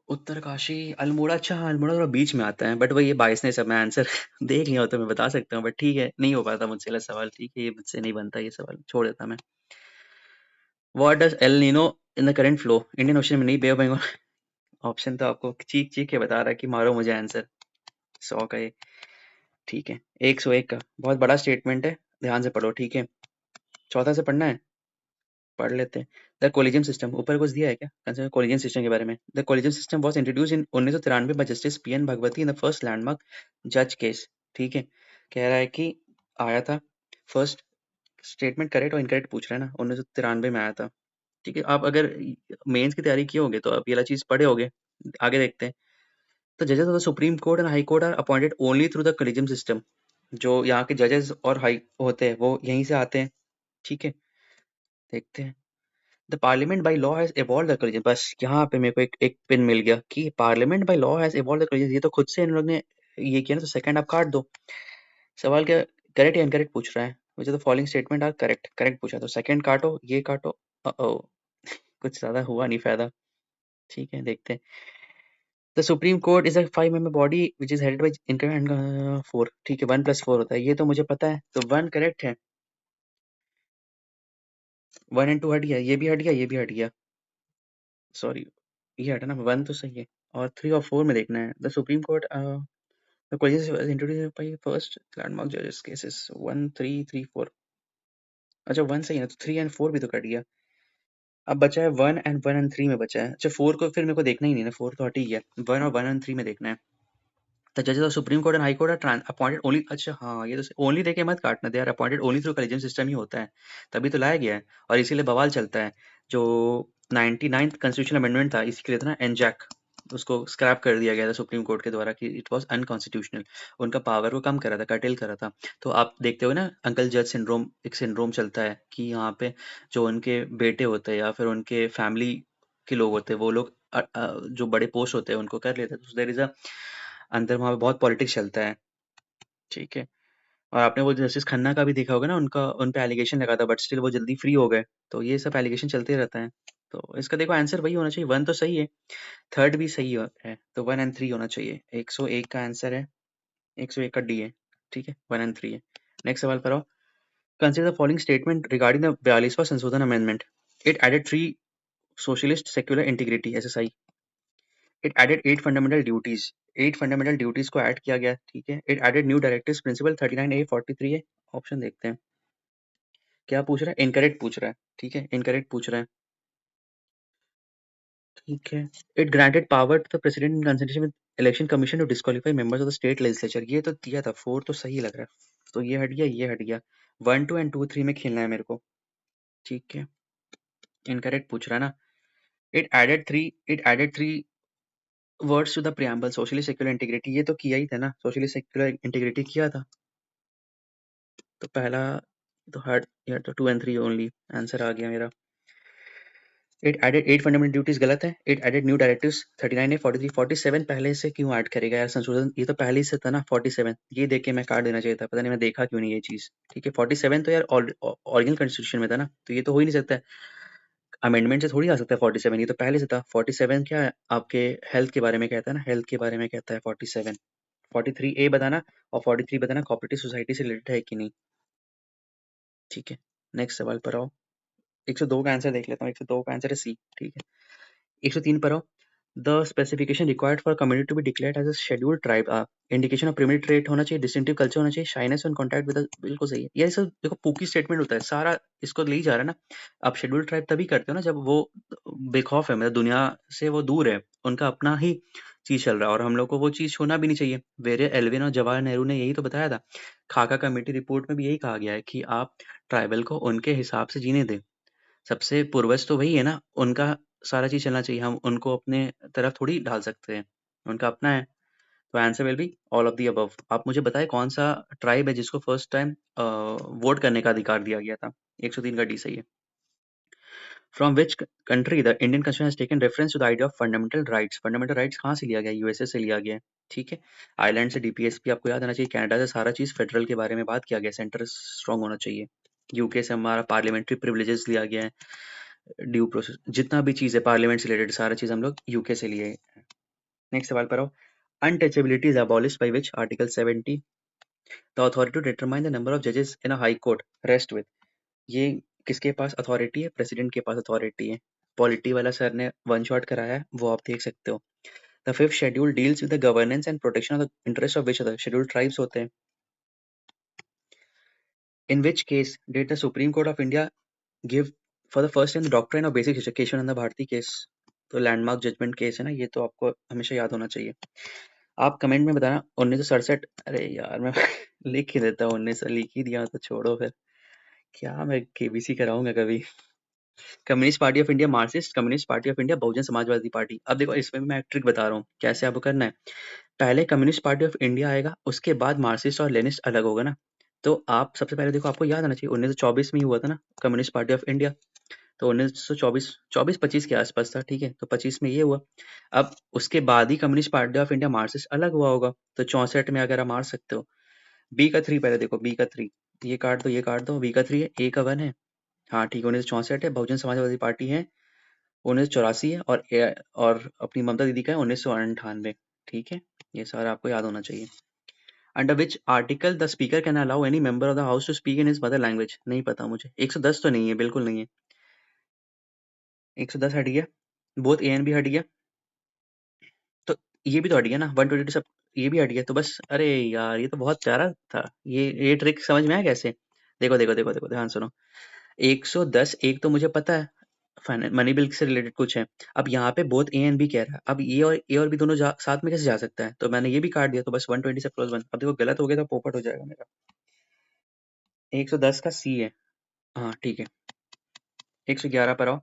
S1: उत्तरकाशी, अल्मोड़ा. अच्छा हाँ, अल्मोड़ा थोड़ा बीच में आता है, बट वही बाईस ने सब. मैं आंसर देख लिया हो तो मैं बता सकता हूँ, बट ठीक है, नहीं हो पाता मुझसे ये सवाल. ठीक है, ये मुझसे नहीं बनता ये सवाल, छोड़ देता मैं. What does El Nino in the current flow? Indian ocean में नहीं, बे ऑफ बंगाल. ऑप्शन तो आपको चीख चीख के बता रहा है कि मारो मुझे आंसर. 100 का ये. ठीक है, 101 का. बहुत बड़ा स्टेटमेंट है, ध्यान से पढ़ो. ठीक है, चौथा से पढ़ना है, पढ़ लेते हैं. द कोलिजियम सिस्टम, ऊपर कुछ दिया है क्या कंसर्न कोलिजियम सिस्टम के बारे में? The collegium system was introduce in 1993 bye justice PN Bhagwati in the first landmark जज केस. ठीक है, कह रहा है कि आया था. फर्स्ट स्टेटमेंट करेक्ट और इनकरेक्ट पूछ रहा है ना. 1993 में आया था. ठीक है, आप अगर मेंस की तैयारी की होगे तो आप ये वाला चीज पढ़े होगे. आगे देखते हैं. तो जजेस of the supreme court and high court are appointed only through the collegium system. जो यहाँ के जजेस और हाई होते हैं वो यहीं से आते हैं. ठीक है, देखते हैं. The parliament by law has evolve the collision. बस यहाँ पे मेरे को एक पिन मिल गया कि parliament by law has evolve the collision. ये तो खुद से इन लोग ने ये किया ना, तो सेकंड आप काट दो. सवाल क्या करेक्ट या इनकरेक्ट पूछ रहा है? मुझे तो following statement are correct, correct पूछा, तो सेकंड काटो, ये काटो. ओ कुछ ज्यादा हुआ नहीं फायदा. ठीक है, देखते हैं. The supreme court is a 5 member body which is headed by income 4. ठीक है, 1+4 होता है, ये तो मुझे पता है, तो 1 करेक्ट है. 1 and 2 हट गया, ये भी हट गया, ये भी हट गया. सॉरी, ये हटा ना. 1 तो सही है, और 3 और 4 में देखना है. The supreme court the colleges was introduced by first landmark judges cases 1 3 3 4. अच्छा 1 सही है, तो 3 and 4 भी तो कट गया. अब बचा है 1 and 3 में बचा है. अच्छा 4 को फिर मेरे को देखना ही नहीं ना, 4 तो हट ही गया. 1 और 1 and 3 में देखना है. The judges of Supreme Court and High Court are appointed only, अच्छा हाँ ये तो ओनली देके मत काटना, they are appointed only through collegium system ही होता है, तभी तो लाया गया है और इसीलिए बवाल चलता है। जो 99th कॉन्स्टिट्यूशनल अमेंडमेंट था इसके लिए था ना, एनजैक, उसको स्क्रैप कर दिया गया था सुप्रीम कोर्ट के द्वारा कि इट वाज अनकॉन्स्टिट्यूशनल, उनका पावर को कम करा था, कर्टेल करा था। तो आप देखते हो ना अंकल जज सिंड्रोम, एक सिंड्रोम चलता है कि यहाँ पे जो उनके बेटे होते हैं या फिर उनके फैमिली के लोग होते हैं वो लोग जो बड़े पोस्ट होते हैं उनको कर लेते हैं, तो देयर इज अ अंदर वहाँ पे बहुत पॉलिटिक्स चलता है, ठीक है। और आपने वो जस्टिस खन्ना का भी देखा होगा ना, उनका उन पे एलिगेशन लगा था बट स्टिल वो जल्दी फ्री हो गए, तो ये सब एलिगेशन चलते रहता है। तो इसका देखो आंसर वही होना चाहिए, वन तो सही है, थर्ड भी सही है, तो 1 एंड 3 होना चाहिए। 101 का आंसर है, 101 का डी है, ठीक है, 1 एंड 3 है। नेक्स्ट सवाल पर आओ। Consider the following statement regarding the 42वां संशोधन amendment. It added 3 socialist secular integrity SSI. It added 8 fundamental duties, 8 fundamental duties को ऐड किया गया, ठीक है। It added new directives principle 39A 43 है। ऑप्शन देखते हैं क्या पूछ रहा है, इनकरेक्ट पूछ रहा है, ठीक है, इनकरेक्ट पूछ रहा है, ठीक है। It granted power to the president in consultation with election commission to disqualify members of the state legislature, ये तो दिया था, 4 तो सही लग रहा है, तो ये हट गया, ये हट गया। 1 2 एंड 2 3 में खेलना है मेरे को, ठीक है। इनकरेक्ट पूछ रहा है ना। It added three words to the preamble socially secular integrity, ये तो किया ही था ना, सोशली सेक्युलर इंटीग्रिटी किया था, तो पहला तो हट, यार तो 2 एंड 3 ओनली आंसर आ गया मेरा। इट एडेड 8 फंडामेंटल ड्यूटीज गलत है। It added new directives 39A 43 47 पहले से क्यों ऐड करेगा यार संशोधन, ये तो पहले से था ना 47, ये देख के मैं काट देना चाहिए था, पता नहीं मैं देखा क्यों नहीं ये चीज, ठीक है। 47 तो यार ओरिजिनल कॉन्स्टिट्यूशन में था ना, तो ये तो हो ही नहीं सकता है, अमेंडमेंट से थोड़ी आ सकता है 47, ये तो पहले से था। 47 क्या है आपके हेल्थ के बारे में कहता है ना, हेल्थ के बारे में कहता है 47। 43A बताना और 43 बताना कोऑपरेटिव सोसाइटी से रिलेटेड है कि नहीं, ठीक है। नेक्स्ट सवाल पर आओ। 102 का आंसर देख लेता हूँ, 102 का आंसर है सी, ठीक है। 103 पर आओ। The specification required for community to be declared as a scheduled tribe, indication of primitive trait होना चाहिए, डिस्टिंक्टिव कल्चर होना चाहिए, शाइनेस ऑन कॉन्टैक्ट विद, बिल्कुल सही है। ये सब देखो पूकी स्टेटमेंट होता है सारा, इसको ले ही जा रहा है ना। आप शेड्यूल्ड ट्राइब तभी करते हो ना जब वो बेखौफ है, मतलब दुनिया से वो दूर है, उनका अपना ही चीज चल रहा है और हम लोग को वो चीज होना भी नहीं चाहिए। वेरे एल्विन और जवाहर नेहरू ने यही तो बताया था, खाका कमेटी रिपोर्ट में भी यही कहा गया है कि आप ट्राइबल को उनके हिसाब से जीने दें, सबसे पूर्वज तो वही है ना, उनका सारा चीज़ चलना चाहिए, हम उनको अपने तरफ थोड़ी ढाल सकते हैं, उनका अपना है। तो answer will be all of the above. आप मुझे बताएं कौन सा ट्राइब है जिसको फर्स्ट टाइम वोट करने का अधिकार दिया गया था। 103 का डी सही है। From which country the Indian constitution has taken reference to the idea of fundamental rights, fundamental rights कहाँ से लिया गया, यूएसए से लिया गया है, ठीक है। आयरलैंड से डीपीएसपी आपको याद आना चाहिए, कनाडा से सारा चीज़ फेडरल के बारे में बात किया गया, सेंटर स्ट्रांग होना चाहिए। यूके से हमारा पार्लियामेंट्री प्रिविलेजेस लिया गया है, ड्यू प्रोसेस, जितना भी चीज़ है पार्लियामेंट से रिलेटेड सारा चीज़ हम लोग यूके से लिए। नेक्स्ट सवाल पर आओ। Untouchability is abolished by which article 70, the authority to determine the number of जजेस in a high court rest with, ये किसके पास अथॉरिटी है, प्रेसिडेंट के पास अथॉरिटी है। पॉलिटी वाला सर ने वन शॉट कराया है, वो आप देख सकते हो। The fifth schedule deals with the governance and protection of the interest of which other scheduled tribes होते हैं। In which case did the supreme court of India give for the first time the doctrine of basic history, Kesavananda Bharati case, तो landmark judgement case है ना ये, तो आपको हमेशा याद होना चाहिए। आप कमेंट में बताना 1967, अरे यार मैं लिख ही देता हूँ, 19 लिख ही दिया तो छोड़ो फिर, क्या मैं केबीसी कराऊंगा कभी। Communist party of India Marxist, communist party of India Bahujan Samajwadi party. अब देखो इसमें भी मैं एक ट्रिक बता रहा हूँ कैसे आपको करना है। पहले कम्युनिस्ट पार्टी ऑफ इंडिया आएगा, उसके बाद मार्क्सिस्ट और लेनिस्ट अलग होगा ना। तो आप सबसे पहले देखो, आपको याद आना चाहिए 1924 में ही हुआ था ना कम्युनिस्ट पार्टी ऑफ इंडिया, तो 1924 24-25 के आसपास था, ठीक है, तो 25 में ये हुआ। अब उसके बाद ही communist party of India Marxist अलग हुआ होगा, तो 64 में अगर आप मार सकते हो। बी का 3 पहले देखो, बी का 3, ये काट दो, ये काट दो, बी का 3 है, ए का 1 है, हाँ ठीक है, 1964 है, बहुजन समाजवादी पार्टी है 1984 है, और अपनी ममता दीदी का है 1998, ठीक है। ये सारा आपको याद होना चाहिए। Under which article the speaker can allow any member of the house to speak in his mother language, नहीं पता मुझे, 110 तो नहीं है, बिल्कुल नहीं है। 110 हट गया, बोथ ए एंड बी हट गया, तो ये भी तो हट गया ना, 122 सब, ये भी हट गया, तो बस अरे यार ये तो बहुत प्यारा था। ये ट्रिक समझ में आया कैसे, देखो देखो देखो देखो ध्यान सुनो। 110 एक तो मुझे पता है मनी बिल से रिलेटेड कुछ है। अब यहाँ पे बोथ ए एंड बी कह रहा है, अब ए और बी दोनों साथ में कैसे जा सकता है, तो मैंने ये भी काट दिया, तो बस 120 से +1। अब देखो गलत हो गया तो पोपट हो जाएगा मेरा। 110 का सी है, हाँ ठीक है। 111 पर आओ।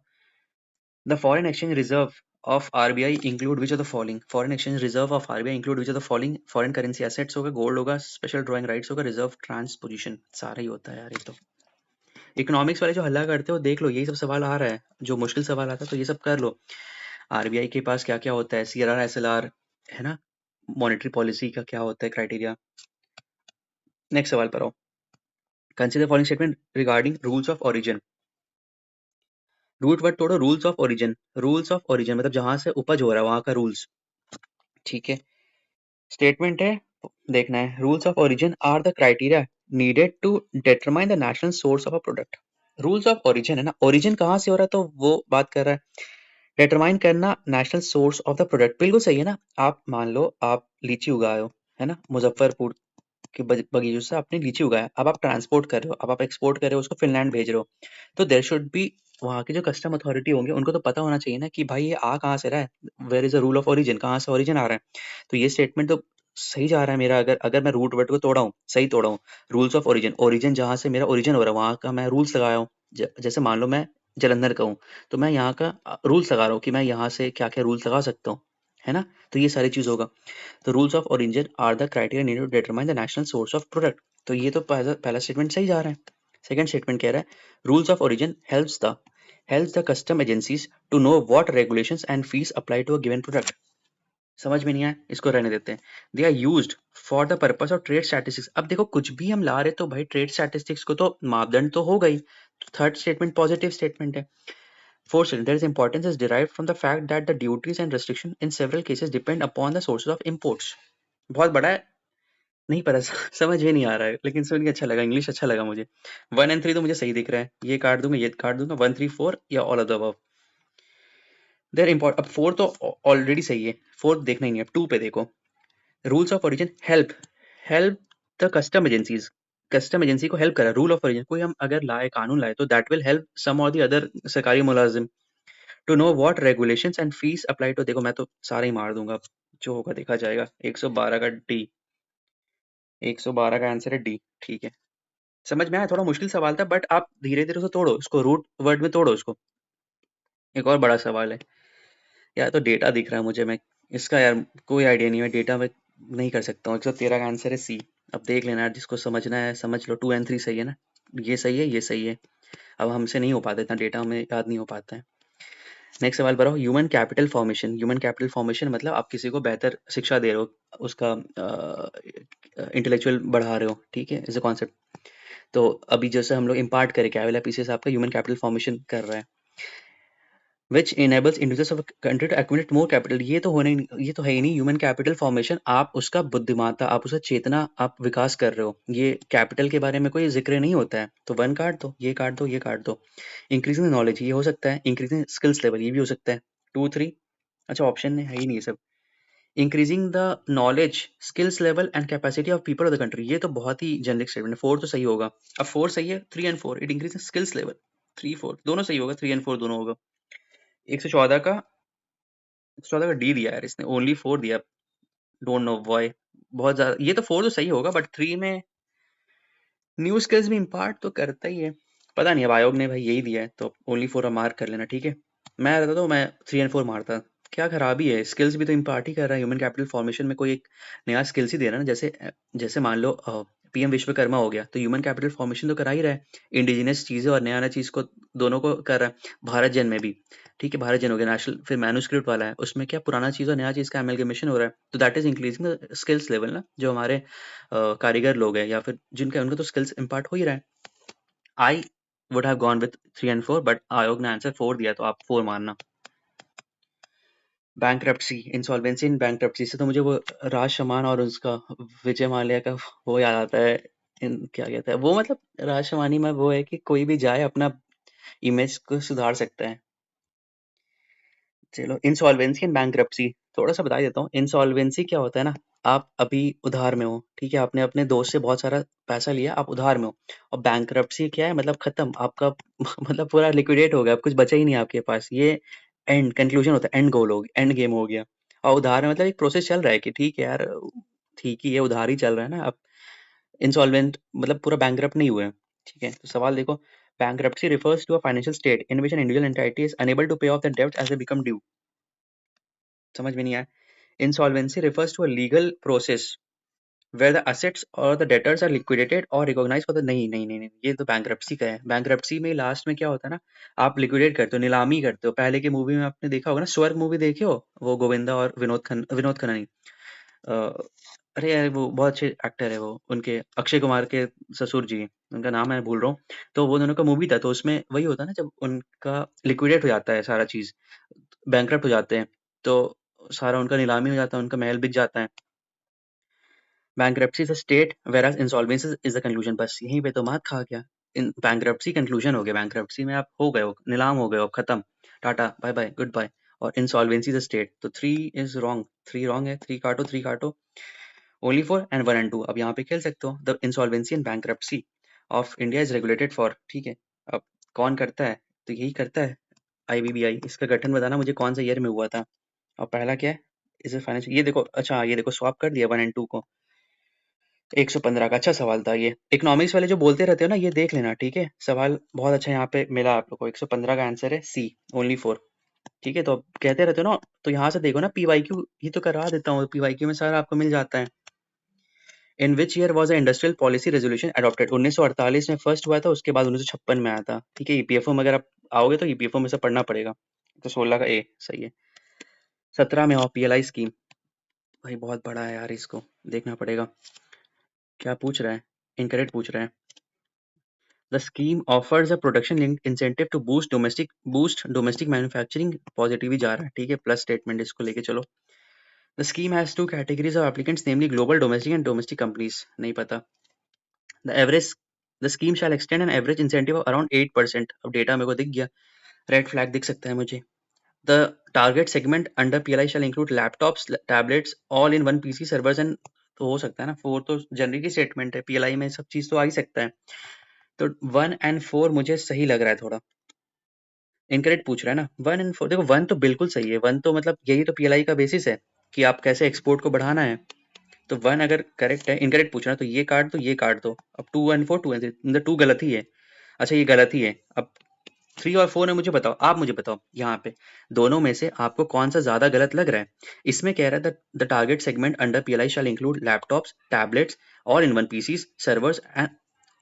S1: The foreign exchange reserve of RBI include which of the following. Foreign exchange reserve of RBI include which of the following. Foreign currency assets होगा, गोल्ड होगा, स्पेशल ड्राइंग राइट्स होगा, रिजर्व ट्रांसपोजिशन, सारा ही होता है यार ये तो। इकोनॉमिक्स वाले जो हल्ला करते हो देख लो, यही सब सवाल आ रहा है, जो मुश्किल सवाल आता है तो ये सब कर लो। आरबीआई के पास क्या क्या होता है, सीआरआर, एसएलआर, है ना, मॉनेटरी पॉलिसी का क्या होता है क्राइटेरिया। नेक्स्ट सवाल पर आओ। Consider following statement regarding rules of origin. Root word तोड़ो, rules of origin. Rules of origin मतलब जहां से उपज हो रहा है वहां का रूल्स, ठीक है। स्टेटमेंट है, देखना है, rules of origin are the criteria needed to determine the national source of a product. Rules of origin है ना, ओरिजिन कहाँ से हो रहा है तो वो बात कर रहा है। डिटरमाइन करना national source of the product, बिल्कुल सही है ना। आप मान लो आप लीची उगाए हो, है ना, मुजफ्फरपुर के बगीचों से आपने लीची उगाया, अब आप ट्रांसपोर्ट कर रहे हो, अब आप एक्सपोर्ट कर रहे हो, उसको फिनलैंड भेज रहे हो, तो देयर शुड बी, वहाँ के जो कस्टम अथॉरिटी होंगे उनको तो पता होना चाहिए ना कि भाई ये आ कहाँ से रहा है, where is the rule of origin, कहाँ से ओरिजिन आ रहा है। तो ये स्टेटमेंट तो सही जा रहा है मेरा, अगर अगर मैं रूट वर्ड को तोड़ा हूँ, सही तोड़ा हूँ। रूल्स ऑफ ओरिजिन, ओरिजिन जहाँ से मेरा ओरिजिन हो रहा है वहाँ का मैं रूल्स लगाया हूँ। जैसे मान लो मैं जलंधर का हूँ, तो मैं यहाँ का रूल्स लगा रहा हूँ कि मैं यहाँ से क्या क्या रूल्स लगा सकता हूँ, है ना। तो ये सारी चीज होगा। तो rules of origin are the criteria needed to determine the national source of product. तो ये तो पहला स्टेटमेंट सही जा रहा है। सेकंड स्टेटमेंट कह रहा है, rules of origin helps the custom agencies to know what regulations and fees apply to a given product. समझ में नहीं आया, इसको रहने देते हैं। They are used for the purpose of trade statistics. अब देखो कुछ भी हम ला रहे तो भाई ट्रेड स्टैटिस्टिक्स को तो मापदंड तो होगा ही। थर्ड स्टेटमेंट पॉजिटिव स्टेटमेंट है। Fourth statement, their importance is derived from the fact that the duties and restriction in several cases depend upon the sources of imports। बहुत बड़ा है, नहीं पता समझ में नहीं आ रहा है, लेकिन सुन के अच्छा लगा, इंग्लिश अच्छा लगा मुझे। 1 और 3 तो मुझे सही दिख रहा है, ये काट दूंगा, ये काट दूंगा, 1, 3, 4 या all of the above. Their import, अब 4 तो ऑलरेडी सही है, 4 देखना ही नहीं। अब 2 पे देखो, rules of origin help the custom agencies. Custom agency को हेल्प करा, रूल ऑफ ओरिजिन कोई हम अगर लाए, कानून लाए, तो दैट विल हेल्प सम और दी अदर सरकारी मुलाजिम to know what regulations and fees apply to. देखो मैं तो सारे ही मार दूंगा, जो होगा देखा जाएगा। 112 का डी, 112 का आंसर है डी, ठीक है। समझ में आया, थोड़ा मुश्किल सवाल था, बट आप धीरे धीरे उसे तोड़ो, इसको रूट वर्ड में तोड़ो इसको। एक और बड़ा सवाल है यार, तो डेटा दिख रहा है मुझे, मैं इसका यार कोई आइडिया नहीं है, डेटा में नहीं कर सकता हूँ। 113 का आंसर है सी। अब देख लेना यार, जिसको समझना है समझ लो। 2 और 3 सही है ना, ये सही है, ये सही है। अब हमसे नहीं हो पाता, इतना डेटा हमें याद नहीं हो पाता है। नेक्स्ट सवाल पर आओ। Human capital formation. Human capital formation मतलब आप किसी को बेहतर शिक्षा दे रहे हो, उसका इंटेलेक्चुअल बढ़ा रहे हो, ठीक है, इज अ कॉन्सेप्ट। तो अभी जैसे हम लोग इम्पार्ट करें, कैविला पीसीएस आपका ह्यूमन कैपिटल फॉर्मेशन कर रहा है, which enables individuals of country to accumulate more capital. ये तो है ही नहीं। ह्यूमन कैपिटल फॉर्मेशन, आप उसका बुद्धिमत्ता, आप उसका चेतना, आप विकास कर रहे हो, ये कैपिटल के बारे में कोई जिक्र नहीं होता है। तो 1 काट दो, ये काट दो, ये काट दो। इंक्रीजिंग नॉलेज, ये हो सकता है। इंक्रीजिंग स्किल्स लेवल, ये भी हो सकता है। 2, 3, अच्छा ऑप्शन है ही नहीं ये सब। Increasing the knowledge, skills level and capacity of people of the country, ये तो बहुत ही जनरिक स्टेटमेंट है। 4 तो सही होगा। अब 4 सही है, 3 और 4, इट इंक्रीज स्किल्स लेवल। 3, 4 दोनों सही होगा, 3 और 4 दोनों होगा। 114 का 114 का डी दिया यार इसने, ओनली 4 दिया, डोंट नो व्हाई। बहुत ज्यादा, ये तो 4 तो सही होगा, बट 3 में न्यू स्किल्स भी इम्पार्ट तो करता ही है। पता नहीं, अब आयोग ने भाई यही दिया है, तो ओनली 4 मार्क कर लेना, ठीक है। मैं रहता तो मैं 3 और 4 मारता। क्या खराबी है, स्किल्स भी तो इम्पार्ट ही कर रहा है। ह्यूमन कैपिटल फॉर्मेशन में कोई एक नया स्किल्स ही दे रहा है ना, जैसे जैसे मान लो पीएम विश्वकर्मा हो गया, तो ह्यूमन कैपिटल फॉर्मेशन तो करा ही रहा है। इंडिजिनस चीजें और नया नया चीज को दोनों को कर रहा है। भारत जन में भी, ठीक है, भारत जन हो गया नेशनल, फिर मैन्युस्क्रिप्ट वाला है, उसमें क्या पुराना चीज और नया चीज का एमलगेमेशन हो रहा है, तो that is increasing the skills level ना। जो हमारे कारीगर लोग हैं या फिर जिनका, उनको तो स्किल्स इम्पार्ट हो ही रहा है। I would have gone with 3 और 4, बट आयोग ने आंसर 4 दिया, तो आप 4 मानना। बैंक्रप्सी, इंसॉल्वेंसी इन बैंक्रप्सी से तो मुझे वो राज शमान और उसका विजय माल्या का वो याद आता है। क्या कहता है वो, मतलब राज शमानी में वो है कि कोई भी जाए अपना इमेज को सुधार सकता है। चलो, इंसॉल्वेंसी एंड बैंक्रप्सी थोड़ा सा बता देता हूँ। इंसॉल्वेंसी क्या होता है ना, आप अभी उधार में हो, ठीक है? आपने अपने दोस्त से बहुत सारा पैसा लिया, आप उधार में हो और बैंकरप्सी क्या है मतलब खत्म आपका मतलब पूरा लिक्विडेट हो गया, अब कुछ बचा ही नहीं आपके पास। ये एंड कंक्लूजन होता है, एंड गोल हो गया, एंड गेम हो गया। और उधार में मतलब एक प्रोसेस चल रहा है कि ठीक है यार, ठीक ही है, उधार ही चल रहा है ना। अब इंसॉल्वेंट मतलब पूरा बैंकरप्ट नहीं हुए हैं, ठीक है? तो सवाल देखो, bankruptcy refers to a financial state in which an individual entity is unable to pay off the डेब्ट एज दे बिकम ड्यू। समझ में नहीं आया? Insolvency refers to a legal process where the assets or the debtors are liquidated or recognized for the नहीं, ये तो bankruptcy का है। बैंक्रप्सी में लास्ट में क्या होता है ना, आप लिक्विडेट करते हो, नीलामी करते हो। पहले की मूवी में आपने देखा होगा ना, स्वर्ग मूवी देखे हो, वो गोविंदा और विनोद खन्ना नहीं, अ, अरे यार वो बहुत अच्छे एक्टर है, वो उनके अक्षय कुमार के ससुर जी, उनका नाम मैं भूल रहा हूँ। तो वो दोनों का मूवी था, तो उसमें वही होता है ना, जब उनका लिक्विडेट हो जाता है सारा चीज, बैंकरप्ट हो जाते हैं, तो सारा उनका नीलामी हो जाता है, उनका महल बिक जाता है। Bankruptcy is a state whereas insolvency is the conclusion। बस यहीं पे तो मात खा गया। इन बैंक्रप्सी कंक्लूजन हो गया, बैंक्रप्सी में आप हो गए हो, नीलाम हो गए हो, खत्म, tata bye bye goodbye. और इंसॉल्वेंसी इज अ स्टेट, तो three is wrong, three wrong है, थ्री काटो। Only four and one and two अब यहाँ पे खेल सकते हो। The insolvency and bankruptcy of India is regulated for, ठीक है? अब कौन करता है? तो यही करता है आईबीबीआई। इसका गठन बताना मुझे कौन सा ईयर में हुआ था। और पहला क्या है? इज फाइनेंशियल, ये देखो, अच्छा ये देखो स्वैप कर दिया वन एंड टू को। 115 का अच्छा सवाल था ये। इकोनॉमिक्स वाले जो बोलते रहते हो ना, ये देख लेना, ठीक है? सवाल बहुत अच्छा यहाँ पे मिला आप लोग को। 115 का आंसर है सी, ओनली फोर। ठीक है, तो अब कहते रहते हो ना, तो यहाँ से देखो ना, पीवाईक्यू ही तो करवा देता हूँ, पीवाईक्यू में सारा आपको मिल जाता है। In which year was a industrial policy resolution adopted? 1948 में फर्स्ट हुआ था, उसके बाद 1956 में आया था। ठीक है, ईपीएफओ में अगर आप आओगे तो ईपीएफओ में से पढ़ना पड़ेगा। तो 16 का ए सही है। 17 में और पीएलआई स्कीम, भाई बहुत बड़ा है यार, इसको देखना पड़ेगा। क्या पूछ रहा है? इनकरेक्ट पूछ रहा है। The scheme offers a production-linked incentive to boost domestic manufacturing। Positive ही जा रहा है, ठीक है? प्लस स्टेटमेंट इसको लेके चलो। The scheme has two categories of applicants, namely global domestic and domestic companies। नहीं पता। The average, the scheme shall extend an average incentive of around 8%। अब डेटा मेरे को दिख गया, रेड फ्लैग दिख सकता है मुझे। The target segment under PLI shall include laptops, tablets, all in one PC servers and, तो हो सकता है ना, फोर तो जनरल की स्टेटमेंट है, पीएलआई में सब चीज तो आ ही सकता है। तो वन एंड फोर मुझे सही लग रहा है थोड़ा। इनकरेक्ट पूछ रहा है ना, वन एंड फोर। देखो वन तो बिल्कुल सही है, वन तो मतलब यही तो पीएलआई का बेसिस है कि आप कैसे एक्सपोर्ट को बढ़ाना है। तो वन अगर करेक्ट है, इनकरेक्ट पूछ रहा है तो ये काट दो, ये काट दो। अब two and four, two and three, मतलब टू गलत ही है। अच्छा ये गलत ही है। अब थ्री और फोर है, मुझे बताओ, आप मुझे बताओ यहाँ पे दोनों में से आपको कौन सा ज्यादा गलत लग रहा है। इसमें कह रहा है the target segment under PLI shall include laptops, tablets, और in one PCs, servers and,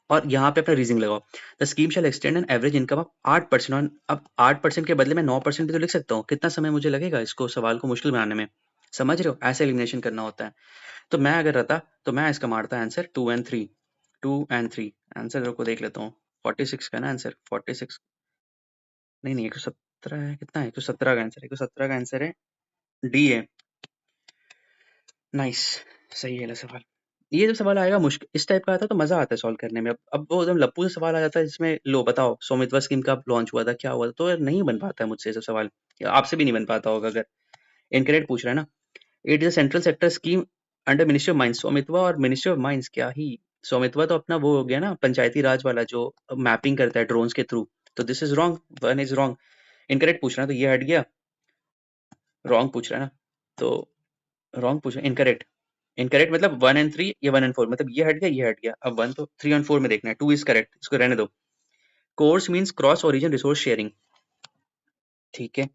S1: और यहाँ पे अपना रीजनिंग लगाओ। The scheme shall extend an average income of 8%। और अब 8% के बदले में 9% भी तो लिख सकता हूँ। कितना समय मुझे लगेगा इसको सवाल को मुश्किल बनाने में? समझ रहे हो? ऐसे एलिमिनेशन करना होता है। तो मैं अगर रहता तो मैं इसका मारता answer two and three, two and three. Answer को देख लेता हूँ। 46 का ना आंसर, 46, नहीं 117 है, कितना है? 117 का आंसर, 117 का आंसर है, डी है। नाइस, सही है सवाल। ये जब सवाल आएगा मुश्किल इस टाइप का आता है तो मजा आता है सॉल्व करने में। अब वो एकदम लप्पू से सवाल आ जाता है जिसमें लो बताओ स्वामित्व स्कीम कब लॉन्च हुआ था, क्या हुआ था, तो यार नहीं बन पाता है मुझसे ये सब सवाल। या आपसे भी नहीं बन पाता होगा अगर इनकरेक्ट पूछ रहा है ना। It is a central sector scheme under ministry of mines. स्वामित्व और मिनिस्ट्री ऑफ माइंस क्या ही, स्वामित्व तो अपना वो हो गया ना, पंचायती राज वाला जो मैपिंग करता है ड्रोन्स के थ्रू। तो this is wrong, one is wrong. Incorrect पूछ रहा है तो ये हट गया, रॉन्ग पूछ रहा है ना, तो रॉन्ग पूछ रहा है, इनकरेक्ट। इनकरेक्ट मतलब वन एंड थ्री, ये वन एंड फोर, मतलब ये हट गया, ये हट गया। अब वन तो थ्री एंड फोर में देखना है, टू इज करेक्ट, इसको रहने दो। Course means cross origin resource sharing, ठीक है?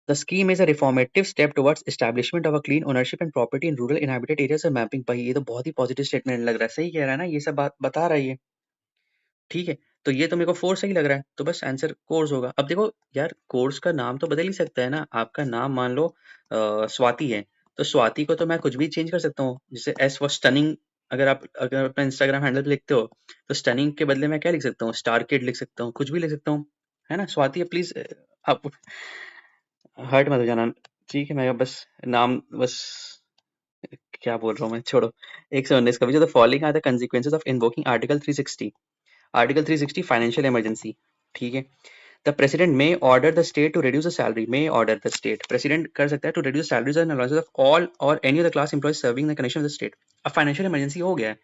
S1: The scheme is a reformative step towards establishment of a clean ownership and property in rural inhabited areas and mapping. भाई ये तो बहुत ही पॉजिटिव स्टेटमेंट लग रहा है, सही कह रहा है ना, ये सब बात बता रहा है ये, ठीक है? तो ये तो मेरे को फोर सही लग रहा है, तो बस आंसर कोर्स होगा। अब देखो यार, कोर्स का नाम तो बदल ही सकता है ना। आपका नाम मान लो स्वाति है, तो स्वाति को तो मैं कुछ भी चेंज कर सकता हूँ, जैसे एस फॉर स्टनिंग। अगर अपना इंस्टाग्राम हैंडल पे लिखते हो तो स्टनिंग के बदले मैं क्या लिख सकता हूँ? स्टार किड लिख सकता हूँ, कुछ भी लिख सकता हूँ, है ना? स्वाति प्लीज आप हर्ट मत हो जाना, ठीक है? मैं बस नाम बस, क्या बोल रहा हूँ मैं, छोड़ो। 119 का भी जो, the following are the consequences of invoking article 360। Article 360 financial emergency, ठीक है? The president may order the state to reduce the salary, may order the state, president कर सकता है to reduce salaries and allowances of all और any other class employees serving the connection of the state. अब financial emergency हो गया है,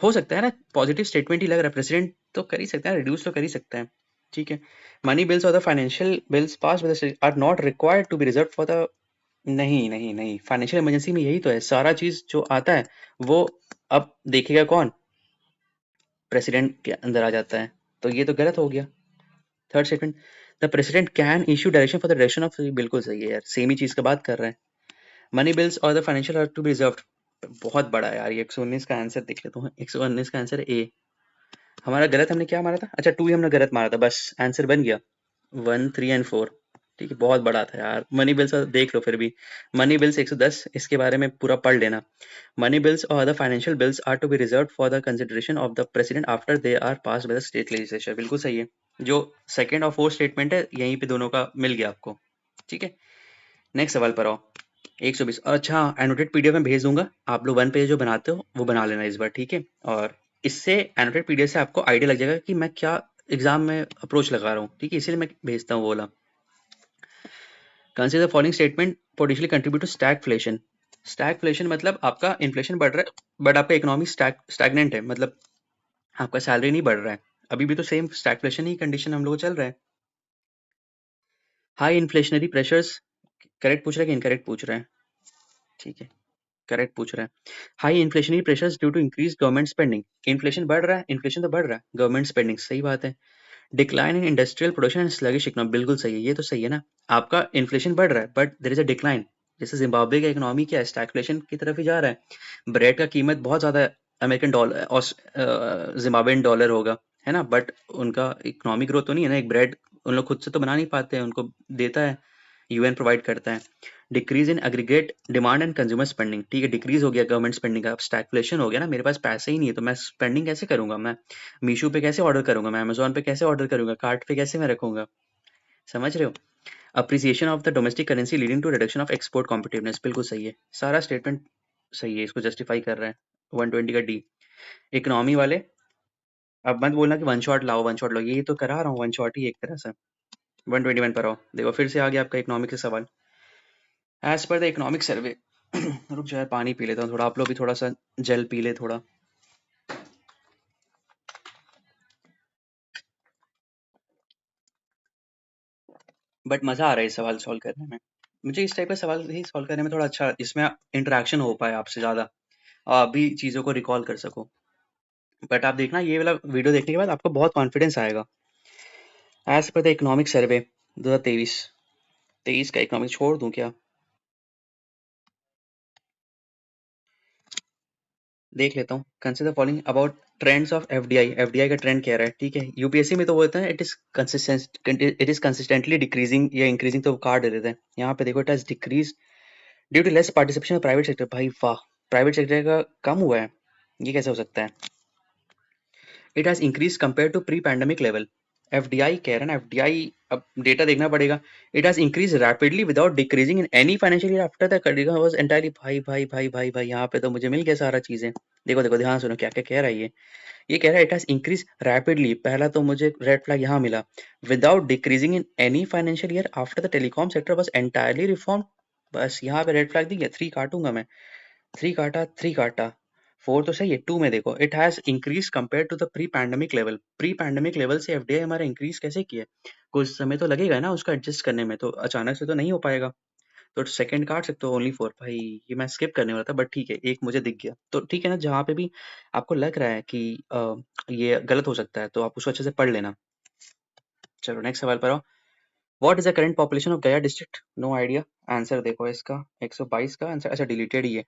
S1: हो सकता है ना, पॉजिटिव स्टेटमेंट ही लग रहा है, प्रेसिडेंट तो कर ही सकता है, रिड्यूस तो कर ही सकता है, ठीक है। मनी बिल्स और the financial bills pass with the state are not required to be reserve for the, नहीं नहीं नहीं, फाइनेंशियल इमरजेंसी में यही तो है, सारा चीज जो आता है वो अब देखेगा कौन, प्रेसिडेंट के अंदर आ जाता है, तो ये तो गलत हो गया। Third statement, the president can issue direction for the direction of, बिल्कुल सही है यार, सेम ही चीज का बात कर रहे हैं। मनी बिल्स और the financial are to be reserve, बहुत बड़ा है यार ये, 119 का आंसर देख लेता हूँ, 119 का आंसर ए। हमारा गलत, हमने क्या मारा था, अच्छा 2 ही हमने गलत मारा था, बस आंसर बन गया 1 3 एंड 4, ठीक है, बहुत बड़ा था यार। मनी बिल्स देख लो फिर भी, मनी बिल्स 110, इसके बारे में पूरा पढ़ लेना। मनी बिल्स और the financial bills are to be reserve for the consideration of the president after they are pass by the state legislature, बिल्कुल सही है। जो सेकंड और फोर्थ स्टेटमेंट है यहीं पे दोनों का मिल गया आपको, ठीक है। नेक्स्ट सवाल पर आओ, 120, अच्छा एनोटेड पीडीएफ में भेज दूंगा, आप लोग वन पेज जो बनाते हो वो बना लेना इस बार, ठीक है। और इससे एनोटेड पीडीएफ से आपको आइडिया लग जाएगा कि मैं क्या एग्जाम में अप्रोच लगा रहा हूँ, ठीक है, इसीलिए मैं भेजता हूँ वो वाला। Consider following statement potentially contribute to stagflation, stagflation मतलब आपका इन्फ्लेशन बढ़ रहा है बट आपका इकोनॉमी स्टैगनेंट है, मतलब आपका सैलरी नहीं बढ़ रहा है, अभी भी तो सेम स्टैगफ्लेशन ही कंडीशन हम लोग चल रहा है। हाई इन्फ्लेशनरी प्रेशर्स, करेक्ट पूछ रहा है कि इनकरेक्ट पूछ रहा है, ठीक है, करेक्ट पूछ रहा है। High inflationary pressures due to increase government spending, inflation बढ़ रहा है, इन्फ्लेशन तो बढ़ रहा है, गवर्नमेंट स्पेंडिंग, सही बात है। Decline in industrial production and sluggish economy, बिल्कुल सही है, ये तो सही है ना, आपका इन्फ्लेशन बढ़ रहा है but there is a decline, जैसे जिम्बाब्वे का इकोनॉमी क्या है, स्टैगफ्लेशन की तरफ ही जा रहा है, ब्रेड का कीमत बहुत ज्यादा है, अमेरिकन डॉलर जिम्बाब्वेन डॉलर होगा, है ना, बट उनका इकोनॉमिक ग्रोथ तो नहीं है ना, एक ब्रेड उन लोग खुद से तो बना नहीं पाते हैं, उनको देता है, यूएन प्रोवाइड करता है। Decrease in aggregate demand and consumer spending, ठीक है, डिक्रीज हो गया गवर्नमेंट स्पेंडिंग का, अब स्टैगफ्लेशन हो गया ना, मेरे पास पैसे ही नहीं है तो मैं स्पेंडिंग कैसे करूंगा, मैं मीशो पे कैसे ऑर्डर करूंगा, मैं अमेजोन पे कैसे ऑर्डर करूंगा, कार्ट पे कैसे मैं रखूंगा, समझ रहे हो। Appreciation of the domestic currency leading to reduction of export competitiveness, बिल्कुल सही है, सारा स्टेटमेंट सही है, इसको जस्टिफाई कर रहा है। 120 का डी, इकोनॉमी वाले अब मत बोलना कि वन शॉट लाओ वन शॉट लाओ, ये तो करा रहा हूँ वन शॉट ही एक तरह से। 121 पर आओ, देखो फिर से आ गया आपका इकोनॉमिक से सवाल। As per the economic survey, रुक जाए पानी पी लेता हूँ थोड़ा, आप लोग भी थोड़ा सा जल पी ले थोड़ा। बट मजा आ रहा है इस सवाल सॉल्व करने में, मुझे इस टाइप का सवाल ही सॉल्व करने में थोड़ा अच्छा, इसमें इंटरेक्शन हो पाए आपसे ज्यादा, आप भी चीजों को रिकॉल कर सको। बट आप देखना ये वाला वीडियो देखने के बाद आपको बहुत कॉन्फिडेंस आएगा। As per the economic survey 2023, 23 का इकोनॉमिक छोड़ दूं क्या, देख लेता हूँ। Consider following about trends of FDI, FDI का ट्रेंड कह रहा है, ठीक है, यूपीएससी में तो बोलते हैं इट इज कंसिस्टेंटली डिक्रीजिंग या इंक्रीजिंग, तो काट दे देते हैं, यहाँ पे देखो it has decrease due to less participation private sector, भाई वाह, प्राइवेट सेक्टर का कम हुआ है, ये कैसे हो सकता है। It has increase compare to pre pandemic level, FDI कह रहा है ना, एफडीआई अब डेटा देखना पड़ेगा। It has increase rapidly without decreasing in any financial year after the condition was entirely, भाई भाई भाई भाई भाई, यहाँ पे तो मुझे मिल गया सारा चीजें। देखो देखो ध्यान सुनो क्या क्या कह रहा है ये कह रहा है इट हैज इंक्रीज रैपिडली, पहला तो मुझे रेड फ्लैग यहाँ मिला, without decreasing in any financial year after the telecom sector was entirely reform, बस यहाँ पे रेड फ्लैग दिया, थ्री काटूंगा मैं, थ्री काटा थ्री काटा, फोर तो सही है, टू में देखो it has increase compare to the pre pandemic level, pre pandemic level से एफडीआई हमारा इंक्रीज कैसे किया है? कुछ समय तो लगेगा ना उसका एडजस्ट करने में, तो अचानक से तो नहीं हो पाएगा, तो सेकंड काट सकते हो ओनली फोर, भाई ये मैं स्किप करने वाला था बट ठीक है, एक मुझे दिख गया, तो ठीक है ना, जहाँ पे भी आपको लग रहा है कि ये गलत हो सकता है तो आप उसको अच्छे से पढ़ लेना। चलो नेक्स्ट सवाल पर आओ, what is the current population of गया डिस्ट्रिक्ट, नो आइडिया, आंसर देखो इसका 122 का आंसर, अच्छा डिलीटेड ही है,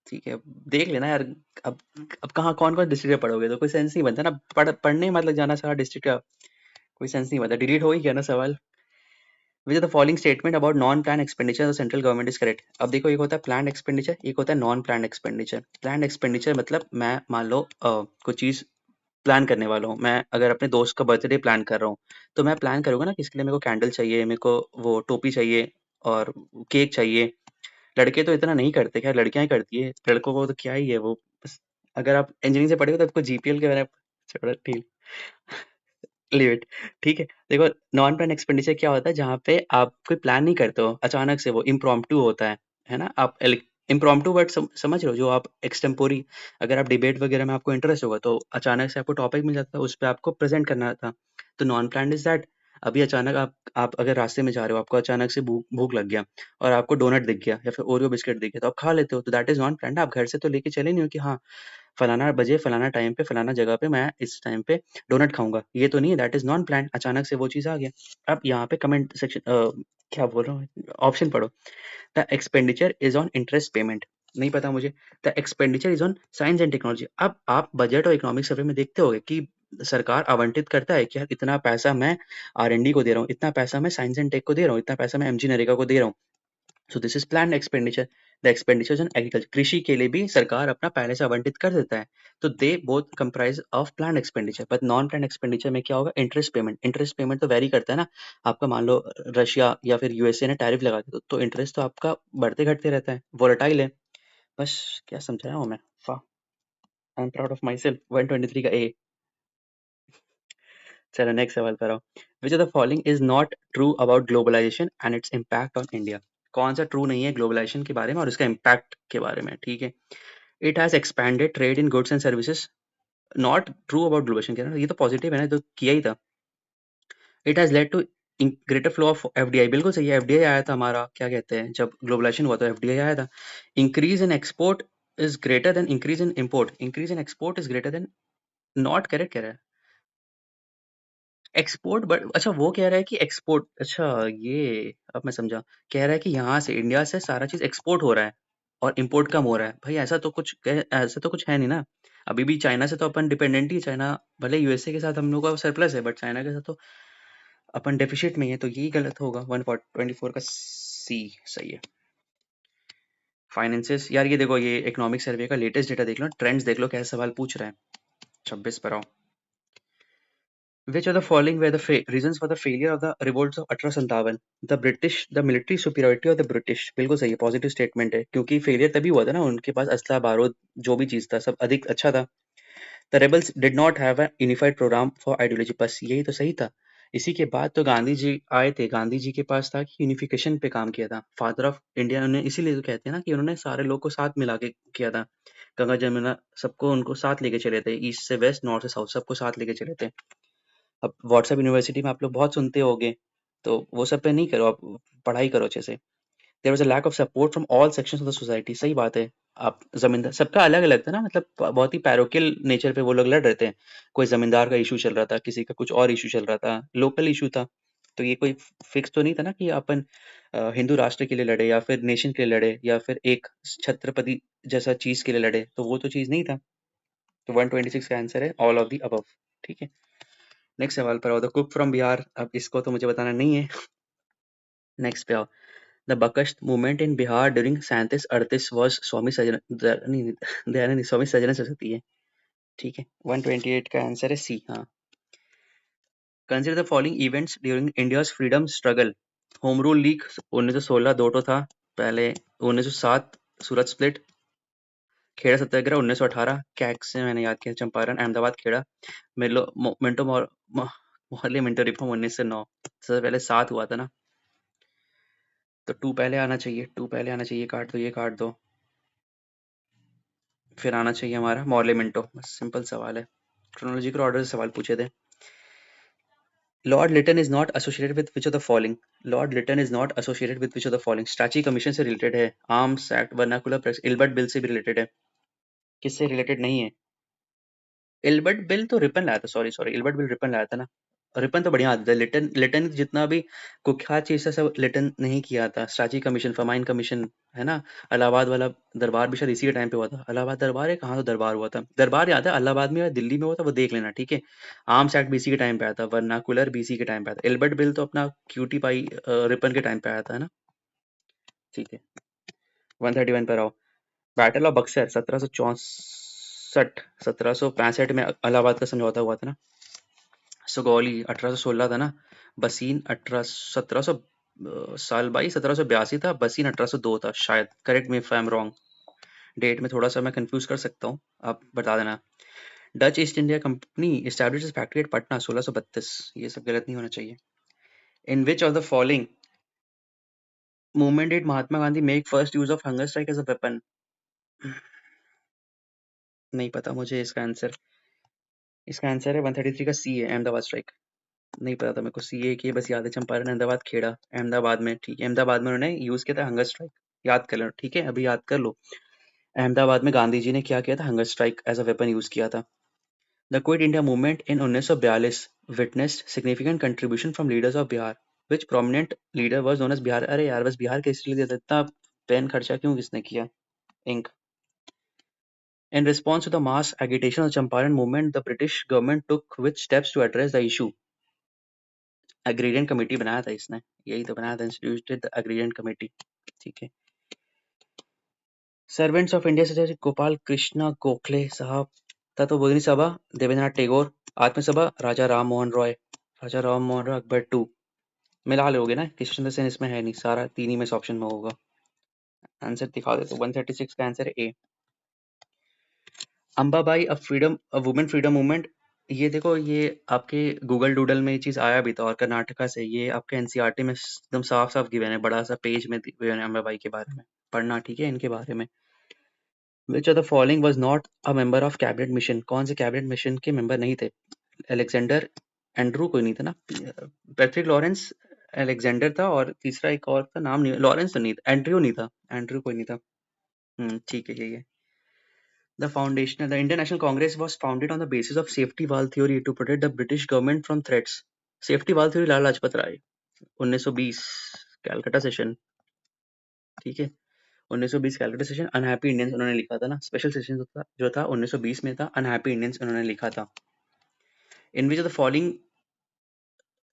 S1: ठीक है, देख लेना यार। अब अब कहाँ कौन कौन डिस्ट्रिक्ट में पढ़ोगे, तो कोई सेंस नहीं बनता ना, पढ़ने में मतलब जाना सारा डिस्ट्रिक्ट का, कोई सेंस नहीं बनता, डिलीट हो ही गया ना सवाल। Which are the following statement about non plan expenditure central government is correct, अब देखो एक होता है प्लान एक्सपेंडिचर, एक होता है non plan expenditure. Plan expenditure मतलब मैं मान लो कुछ चीज प्लान करने वाला हूँ, मैं अगर अपने दोस्त का बर्थडे प्लान कर रहा हूँ, तो मैं प्लान करूंगा ना कि इसके लिए मेरे को कैंडल चाहिए, मेरे को वो टोपी चाहिए और केक चाहिए, लड़के तो इतना नहीं करते, खैर लड़कियां ही करती है, लड़कों को तो क्या ही है वो, बस अगर आप इंजीनियरिंग से पढ़े हो तो आपको जीपीएल के बारे में, छोड़ो, ठीक। Leave it. ठीक है, देखो नॉन प्लान एक्सपेंडिचर क्या होता है, जहाँ पे आप कोई प्लान नहीं करते हो, अचानक से वो इम्प्रॉम्प्टू होता है ना? आप इम्प्रॉम्प्टू वर्ड समझ रहे हो, जो आप एक्सटेम्पोरी, अगर आप डिबेट वगैरह में आपको इंटरेस्ट होगा तो अचानक से आपको टॉपिक मिल जाता है, उस पे आपको प्रेजेंट करना था। तो नॉन प्लान्ड इज दैट, अभी अचानक आप अगर रास्ते में जा रहे हो, आपको अचानक से भूख भूख लग गया और आपको डोनट दिख गया या फिर ओरियो बिस्किट दिख गया, तो आप खा लेते हो, तो दैट इज नॉन प्लान्ड। आप घर से तो लेके चले नहीं हो कि हाँ फलाना बजे फलाना टाइम पे फलाना जगह पे मैं इस टाइम पे डोनट खाऊंगा, ये तो नहीं है, दैट इज नॉन प्लान। अचानक से वो चीज आ गया। अब यहाँ पे कमेंट सेक्शन, क्या बोल रहा हूँ, ऑप्शन पढ़ो। The expenditure is on interest payment, नहीं पता मुझे। The expenditure is on science and technology. अब आप बजट और इकोनॉमिक सर्वे में देखते होगे कि सरकार आवंटित करता है कि यार इतना पैसा मैं R&D को दे रहा हूँ, इतना पैसा मैं साइंस एंड टेक को दे रहा हूँ, इतना पैसा मैं MG नरेगा को दे रहा हूँ। So this is plan expenditure. The expenditures on agriculture, कृषि के लिए भी सरकार अपना पहले से आवंटित कर देता है। तो they both comprise of plan expenditure. But non plan expenditure में क्या होगा, इंटरेस्ट पेमेंट। इंटरेस्ट पेमेंट तो वेरी करता है ना, आपका मान लो रशिया या फिर USA ने टैरिफ लगा दिया तो इंटरेस्ट तो आपका बढ़ते घटते रहता है, वोलेटाइल है। बस क्या समझाया हूँ मैं, वाह, I am proud of myself. 123 का ए। चलो नेक्स्ट सवाल पर आओ। Which of the following is not true about globalization and its impact on India. कौन सा ट्रू नहीं है ग्लोबलाइजेशन के बारे में और इसका इम्पैक्ट के बारे में, ठीक है? It has expanded trade in goods and services. Not true about globalization, कह रहा है ये तो पॉजिटिव है ना, तो किया ही था। It has led to greater flow of FDI, बिल्कुल सही है, FDI आया था हमारा, क्या कहते हैं, जब ग्लोबलाइजेशन हुआ तो FDI आया था। Increase in export is greater than increase in import, increase in export is greater than, not correct कह रहा है। एक्सपोर्ट, बट अच्छा वो कह रहा है कि एक्सपोर्ट, अच्छा ये अब मैं समझा। कह रहा है कि यहाँ से इंडिया से सारा चीज एक्सपोर्ट हो रहा है और इंपोर्ट कम हो रहा है। भाई ऐसा तो कुछ है नहीं ना। अभी भी चाइना से तो अपन डिपेंडेंट ही, चाइना भले USA के साथ हम लोग का सरप्लस है, बट चाइना के साथ तो अपन डेफिशिट में ही है, तो यही गलत होगा। 124 का C सही है। फाइनेंसेस, यार ये देखो, ये इकोनॉमिक सर्वे का लेटेस्ट डेटा देख लो, ट्रेंड्स देख लो, कैसे सवाल पूछ रहा है। 26 पर आओ। Which of the following were the reasons for the failure of the revolts of 1857? The military superiority of the British। बिल्कुल सही है, पॉजिटिव स्टेटमेंट है, क्योंकि फेलियर तभी हुआ था ना, उनके पास असला बारूद जो भी चीज था सब अधिक अच्छा था। The rebels did not have a unified programme for ideology, बस यही तो सही था। इसी के बाद तो गांधी जी आए थे, गांधी जी के पास था कि यूनिफिकेशन पे काम किया था, फादर ऑफ इंडिया उन्हें इसीलिए तो कहते हैं ना कि उन्होंने सारे लोग को साथ मिला के किया था। गंगा जमुना सबको उनको साथ लेके चले थे, ईस्ट से वेस्ट, नॉर्थ से साउथ, सबको साथ लेके चले थे। अब व्हाट्सएप यूनिवर्सिटी में आप लोग बहुत सुनते होगे, तो वो सब पे नहीं करो, आप पढ़ाई करो अच्छे से। There was a lack of support from all sections of the society, सही बात है। आप जमींदार सबका अलग अलग था ना, मतलब बहुत ही पैरोकियल नेचर पे वो लोग लड़ रहे थे। कोई जमींदार का इशू चल रहा था, किसी का कुछ और इशू चल रहा था, लोकल इशू था। तो ये कोई फिक्स तो नहीं था ना कि अपन हिंदू राष्ट्र के लिए लड़े या फिर नेशन के लिए लड़े या फिर एक छत्रपति जैसा चीज के लिए लड़े, तो वो तो चीज नहीं था। तो 126 का आंसर है ऑल ऑफ द अबव। ठीक है, नेक्स्ट सवाल पर आओ। द कुक फ्रॉम बिहार, अब इसको तो मुझे बताना नहीं है। नेक्स्ट पे आओ। The Bakasht movement in Bihar during 37-38 was Swami Dayanand, Swami Sajjanan Saraswati है। ठीक है, 128 का आंसर है C। हाँ। Consider the following events during India's freedom struggle. Home rule league 1916 दो तो था पहले। 1907 सूरत स्प्लिट। खेड़ा सत्याग्रह 1918, कैग से मैंने याद किया, Champaran, Ahmedabad, Kheda. Minto Morley Minto reform 1909। सबसे पहले 7 हुआ था ना, तो 2 पहले आना चाहिए, 2 पहले आना चाहिए, काट दो, ये काट दो, फिर आना चाहिए हमारा मॉर्ले मिंटो। बस सिंपल सवाल है, क्रोनोलॉजिकल ऑर्डर से सवाल पूछे थे। Lord Lytton is not associated with which of the following. Lord Lytton is not associated with which of the following. Strachey commission से रिलेटेड है, arms act, vernacular press, Ilbert bill से भी रिलेटेड है। किससे रिलेटेड नहीं है? इल्बर्ट बिल तो रिपन लाया था, sorry sorry, Ilbert bill Ripon लाया था ना। रिपन तो बढ़िया आता है, लिटन लिटन जितना भी कुख्यात चीज है सब लिटन नहीं किया था। स्ट्रैची कमीशन, फमाइन कमीशन, है ना। इलाहाबाद वाला दरबार भी शायद इसी के टाइम पे हुआ था। इलाहाबाद दरबार है कहाँ, तो दरबार हुआ था, दरबार याद है, इलाहाबाद में या दिल्ली में हुआ था, वो देख लेना, ठीक है। आर्म्स एक्ट BC के टाइम पे आया था, वर्नाकुलर BC के टाइम पे आया था। इल्बर्ट बिल तो अपना क्यूटी पाई रिपन के टाइम पे आया था, है ना। ठीक है, 131 पर आओ। बैटल ऑफ बक्सर 1764, 1765 में इलाहाबाद का समझौता हुआ था ना। सुगौली 1816 था ना। बसीन 1782 था, बसीन 1802 था शायद, correct me if I am wrong. Date में थोड़ा सा मैं कंफ्यूज कर सकता हूँ, आप बता देना। Dutch East India Company established factory at Patna 1632। ये सब गलत नहीं होना चाहिए। In which of the following movement did Mahatma Gandhi make first use of hunger strike as a weapon? नहीं पता मुझे इसका आंसर। इसका आंसर है 133 का सी है, अहमदाबाद स्ट्राइक। नहीं पता था मेरे को सी ए की, बस याद है चंपारण, अहमदाबाद, खेड़ा, अहमदाबाद में। ठीक है, अहमदाबाद में उन्होंने यूज किया था हंगर स्ट्राइक। याद कर लो, ठीक है, अभी याद कर लो। अहमदाबाद में गांधी जी ने क्या किया था? Hunger strike as a weapon use किया था। The quit India movement in 1942 witnessed significant contribution from leaders of Bihar. Which prominent leader was known as Bihar? अरे यार, बस बिहार के इसलिए देता इतना पेन खर्चा क्यों किसने किया? Ink. In response to the mass agitation of the Champaran movement, the British government took which steps to address the issue? Agrarian committee बनाया था इसने, यही तो बनाया था, इंस्टीट्यूटेड द अग्रीरियन कमेटी। ठीक है। सर्वेंट्स ऑफ इंडिया से गोपाल कृष्ण गोखले साहब, तत्वबोधिनी सभा देवेंद्रनाथ टैगोर, आत्मसभा राजा राम मोहन रॉय। राजा राम मोहन रॉय अकबर टू। मिला लोगे ना, कृष्ण सेन इसमें है नहीं, सारा तीन ही में से ऑप्शन में होगा। आंसर दिखा दे तो 136 का आंसर है ए। Ambabai a women freedom movement. ये देखो, ये आपके गूगल डूडल में ये चीज आया भी था, और कर्नाटका से। ये आपके एनसीईआरटी में एकदम साफ साफ गिवन है, बड़ा सा पेज में गिवन है अंबाबाई के बारे में। पढ़ना, ठीक है, इनके बारे में। विच of the following was not a member of cabinet mission? कौन से कैबिनेट मिशन के मेंबर नहीं थे? अलेक्जेंडर, एंड्रू कोई नहीं था ना, पैट्रिक लॉरेंस, अलेक्जेंडर था, और तीसरा एक और था, नाम नहीं, लॉरेंस तो नहीं था, एंड्रयू नहीं था, एंड्रयू कोई नहीं था। ठीक है, यही है। The Indian National Congress was founded on the basis of safety valve theory to protect the British government from threats. Safety valve theory Lala Lajpat Rai, 1920 Calcutta session. ठीक है, 1920 कैलकाटा सेशन। अनहैप्पी इंडियंस उन्होंने लिखा था ना, स्पेशल सेशन जो था 1920 में था, अनहैप्पी इंडियंस उन्होंने लिखा था। In which of the following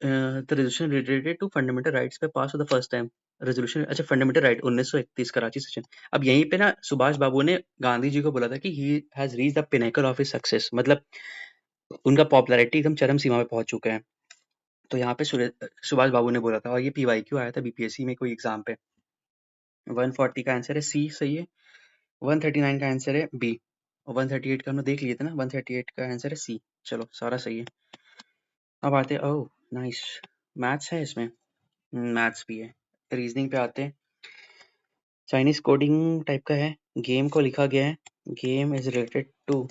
S1: the resolution related to fundamental rights पे pass for the first time? Resolution, अच्छा, फंडामेंटल राइट 1931 कराची सेशन। अब यहीं पे ना सुभाष बाबू ने गांधी जी को बोला था कि he has reach the pinnacle of his success, मतलब उनका पॉपुलैरिटी एकदम चरम सीमा पे पहुंच चुका है। तो यहाँ पे सुभाष बाबू ने बोला था, और ये पीवाईक्यू आया था बीपीएससी में कोई एग्जाम पे। 140 का आंसर है सी, सही है। 139 का आंसर है बी, और 138 का हमने देख लिए थे ना, 138 का आंसर है सी। चलो, सारा सही है। अब आते हैं, ओह नाइस, मैथ्स है इसमें। मैथ्स भी है। रीजनिंग पे आते हैं। चाइनीज कोडिंग टाइप का है, गेम को लिखा गया है। Game is related to,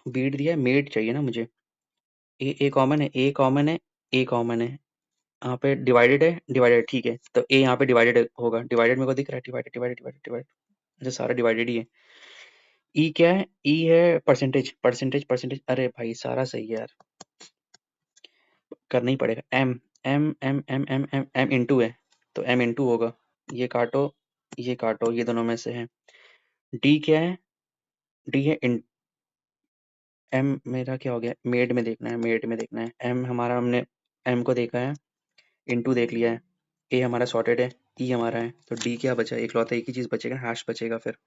S1: beat दिया है, मेड चाहिए ना मुझे। ए कॉमन है, ए कॉमन है, ए कॉमन है। यहाँ पे डिवाइडेड है, डिवाइडेड, ठीक है, तो ए यहाँ पे डिवाइडेड होगा। डिवाइडेड मेरे को दिख रहा है, डिवाइडेड डिवाइडेड डिवाइडेड डिवाइडेड, अच्छा सारा डिवाइडेड ही है। ई क्या है? ई है परसेंटेज, परसेंटेज परसेंटेज। अरे भाई सारा सही है यार, करना ही पड़ेगा। M, M M M M M M into है, तो एम इंटू होगा। ये काटो, ये काटो, ये दोनों में से है। डी क्या है? डी है इन, एम मेरा क्या हो गया? मेड में देखना है, मेड में देखना है। एम हमारा, हमने एम को देखा है, इंटू देख लिया है। ए हमारा सॉर्टेड है, ई हमारा है, तो डी क्या बचा? एक लौता एक ही चीज बचेगा, हैश बचेगा। फिर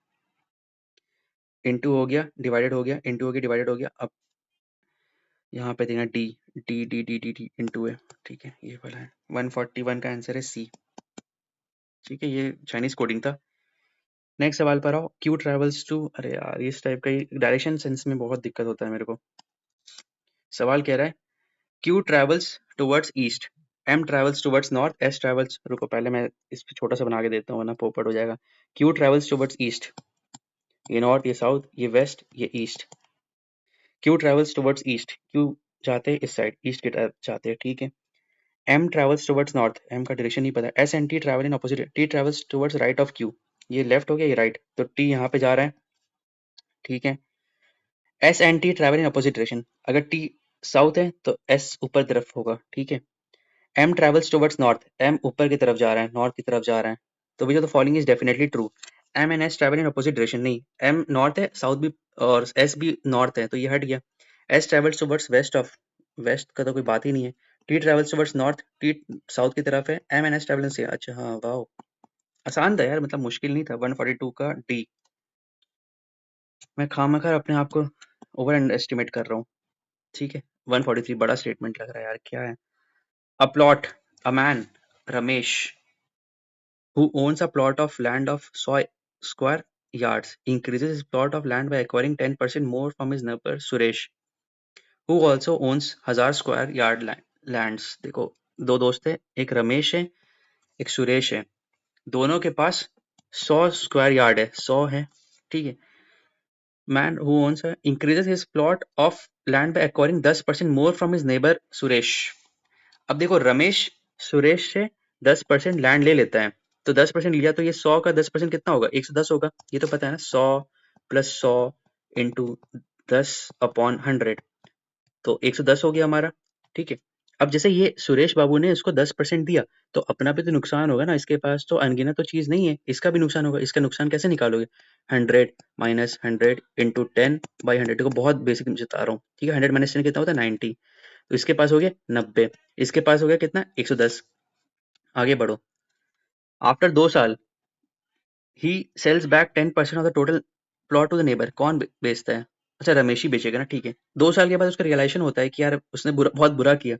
S1: इंटू हो गया, डिवाइडेड हो गया, इंटू हो गया, डिवाइडेड हो गया। अब यहाँ पे देना D, D D D D D into है, ठीक है, ये वाला है। 141 का आंसर है सी। ठीक है, ये चाइनीज कोडिंग था। नेक्स्ट सवाल पर आओ। क्यू ट्रेवल्स टू, अरे यार इस टाइप का डायरेक्शन सेंस में बहुत दिक्कत होता है मेरे को। सवाल कह रहा है Q travels towards east, M travels towards north, S travels, रुको पहले मैं इस पे छोटा सा बना के देता हूँ वरना पोपट हो जाएगा। क्यू ट्रेवल्स टुवर्ड्स ईस्ट, ये नॉर्थ, ये साउथ, ये वेस्ट, ये east. Q travels towards east, Q जाते हैं इस साइड, ईस्ट की तरफ जाते हैं, ठीक है। M travels towards north, M का डायरेक्शन नहीं पता। S and T travel in opposite, T travels towards right of Q, ये लेफ्ट हो गया, ये राइट, तो टी यहाँ पे जा रहा है, ठीक है। S and T travel in opposite direction, अगर टी साउथ है तो एस ऊपर तरफ होगा, ठीक है। M travels towards north, M ऊपर की तरफ जा रहा है, नॉर्थ की तरफ जा रहा है, तो which of the following is definitely true? M and S travel in opposite direction, नहीं, एम नॉर्थ है, साउथ भी, और एस भी नॉर्थ है, तो ये हट गया। S travels towards west of, west का तो कोई बात ही नहीं है। T travels towards north, T south की तरफ है, एम एंड एस ट्रैवल से, अच्छा हाँ, वाह, आसान था यार, मतलब मुश्किल नहीं था। 142 का डी। मैं खामखा अपने आप को ओवर एस्टिमेट कर रहा हूँ, ठीक है। 143 बड़ा स्टेटमेंट लग रहा है यार, क्या है? A plot, a man, Ramesh, who owns a plot of land of 100 square yards increases his plot of land by acquiring 10% more from his neighbor Suresh, who also owns 1000 square yard lands. देखो, दो दोस्त है, एक रमेश है, एक सुरेश है, दोनों के पास 100 स्क्वायर यार्ड है, 100 है, ठीक है। Man who owns increases his plot of land by acquiring 10% more from his neighbor Suresh. अब देखो, रमेश सुरेश से 10% लैंड ले लेता है, तो 10% लिया तो ये 100 का 10% कितना होगा, 110 होगा, ये तो पता है ना, 100 प्लस 100 इंटू 10/100, तो 110 हो गया हमारा, ठीक है। अब जैसे ये सुरेश बाबू ने इसको 10% दिया, तो अपना भी तो नुकसान होगा ना, इसके पास तो अनगिनत तो चीज नहीं है, इसका भी नुकसान होगा। इसका नुकसान कैसे निकालोगे, 100 माइनस 100 इंटू 10/100, को बहुत बेसिक बता रहा हूँ, ठीक है। 100 माइनस 10 कितना होता है, 90, तो इसके पास हो गया 90, इसके पास हो गया कितना, 110। आगे बढ़ो, आफ्टर 2 साल ही sells back 10% of the total plot to the neighbour. कौन बेचता है, अच्छा रमेश ही बेचेगा ना, ठीक है। 2 साल के बाद उसका रियलाइजेशन होता है कि यार उसने बहुत बुरा किया,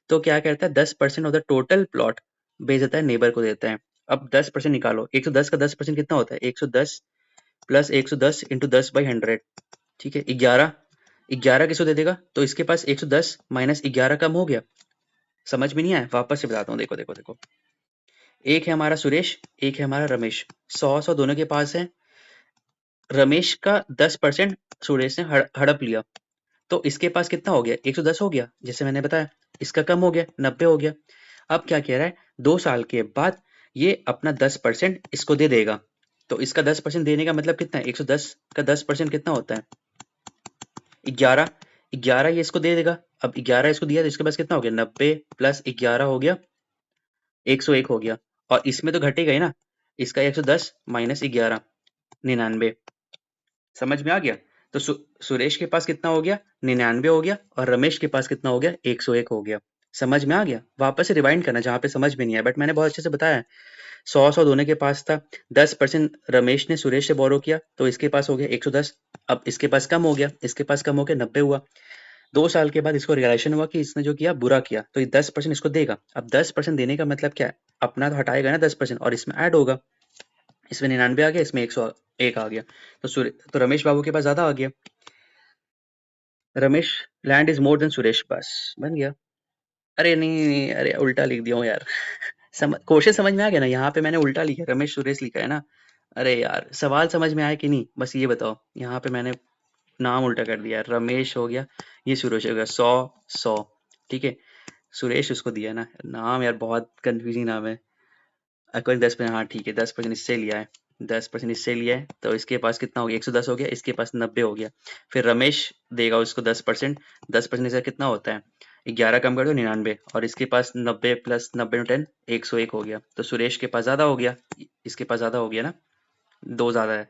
S1: तो क्या करता है, 10% ऑफ द टोटल प्लॉट बेच देता है, नेबर को देता है। अब 10% निकालो, 110 का 10% कितना होता है, 110 प्लस 110 इंटू 10/100, ठीक है। 11, 11 किसको दे देगा, तो इसके पास 110 माइनस 11 कम हो गया। समझ में नहीं आया, वापस से बताता हूँ, देखो देखो देखो। एक है हमारा सुरेश, एक है हमारा रमेश, 100 दोनों के पास है। रमेश का 10% सुरेश ने हड़प लिया, तो इसके पास कितना हो गया, 110 हो गया, जैसे मैंने बताया। इसका कम हो गया, 90 हो गया। अब क्या कह रहा है, 2 साल के बाद ये अपना 10% इसको दे देगा, तो इसका 10% देने का मतलब कितना है, 110 का 10% कितना होता है, 11, 11 ये इसको दे देगा। अब 11 इसको दिया, तो इसके पास कितना हो गया, 90 प्लस 11 हो गया 101 हो गया, और इसमें तो घटेगा ही ना, इसका 110 माइनस 11, 99। समझ में आ गया, तो सुरेश के पास कितना हो गया, 99 हो गया, और रमेश के पास कितना हो गया, 101 हो गया। समझ में आ गया, वापस से रिवाइंड करना जहां पे समझ में नहीं आया, बट मैंने बहुत अच्छे से बताया है। 100 दोनों के पास था, 10% रमेश ने सुरेश से बोरो किया, तो इसके पास हो गया 110। अब इसके पास कम हो गया, इसके पास कम हो गया, 90 हुआ। 2 साल के बाद इसको रियलाइजेशन हुआ कि इसने जो किया बुरा किया, तो ये 10% इसको देगा। अब 10% देने का मतलब क्या है, अपना तो हटाएगा ना 10%, और इसमें ऐड होगा, इसमें 99 आ गया, इसमें 101 आ गया, तो रमेश बाबू के पास ज्यादा आ गया। Ramesh land is more than Suresh, बस बन गया। अरे नहीं नहीं, अरे उल्टा लिख दिया हूँ यार। क्वेश्चन समझ में आ गया ना, यहाँ पे मैंने उल्टा लिखा है, रमेश सुरेश लिखा है ना। अरे यार, सवाल समझ में आया कि नहीं, बस ये बताओ। यहाँ पे मैंने नाम उल्टा कर दिया, रमेश हो गया, ये सुरेश हो गया, 100 100, ठीक है। सुरेश उसको दिया ना नाम, यार बहुत कंफ्यूजिंग नाम है। कोई 10%, हाँ ठीक है, 10% इससे लिया है, 10% इससे लिया है, तो इसके पास कितना हो गया, 110 हो गया, इसके पास 90 हो गया। फिर रमेश देगा उसको 10%, 10% इसका कितना होता है, 11 कम कर दो, 99, और इसके पास 90 प्लस 90 10, 101 हो गया, तो सुरेश के पास ज्यादा हो गया, इसके पास ज्यादा हो गया ना, दो ज्यादा है।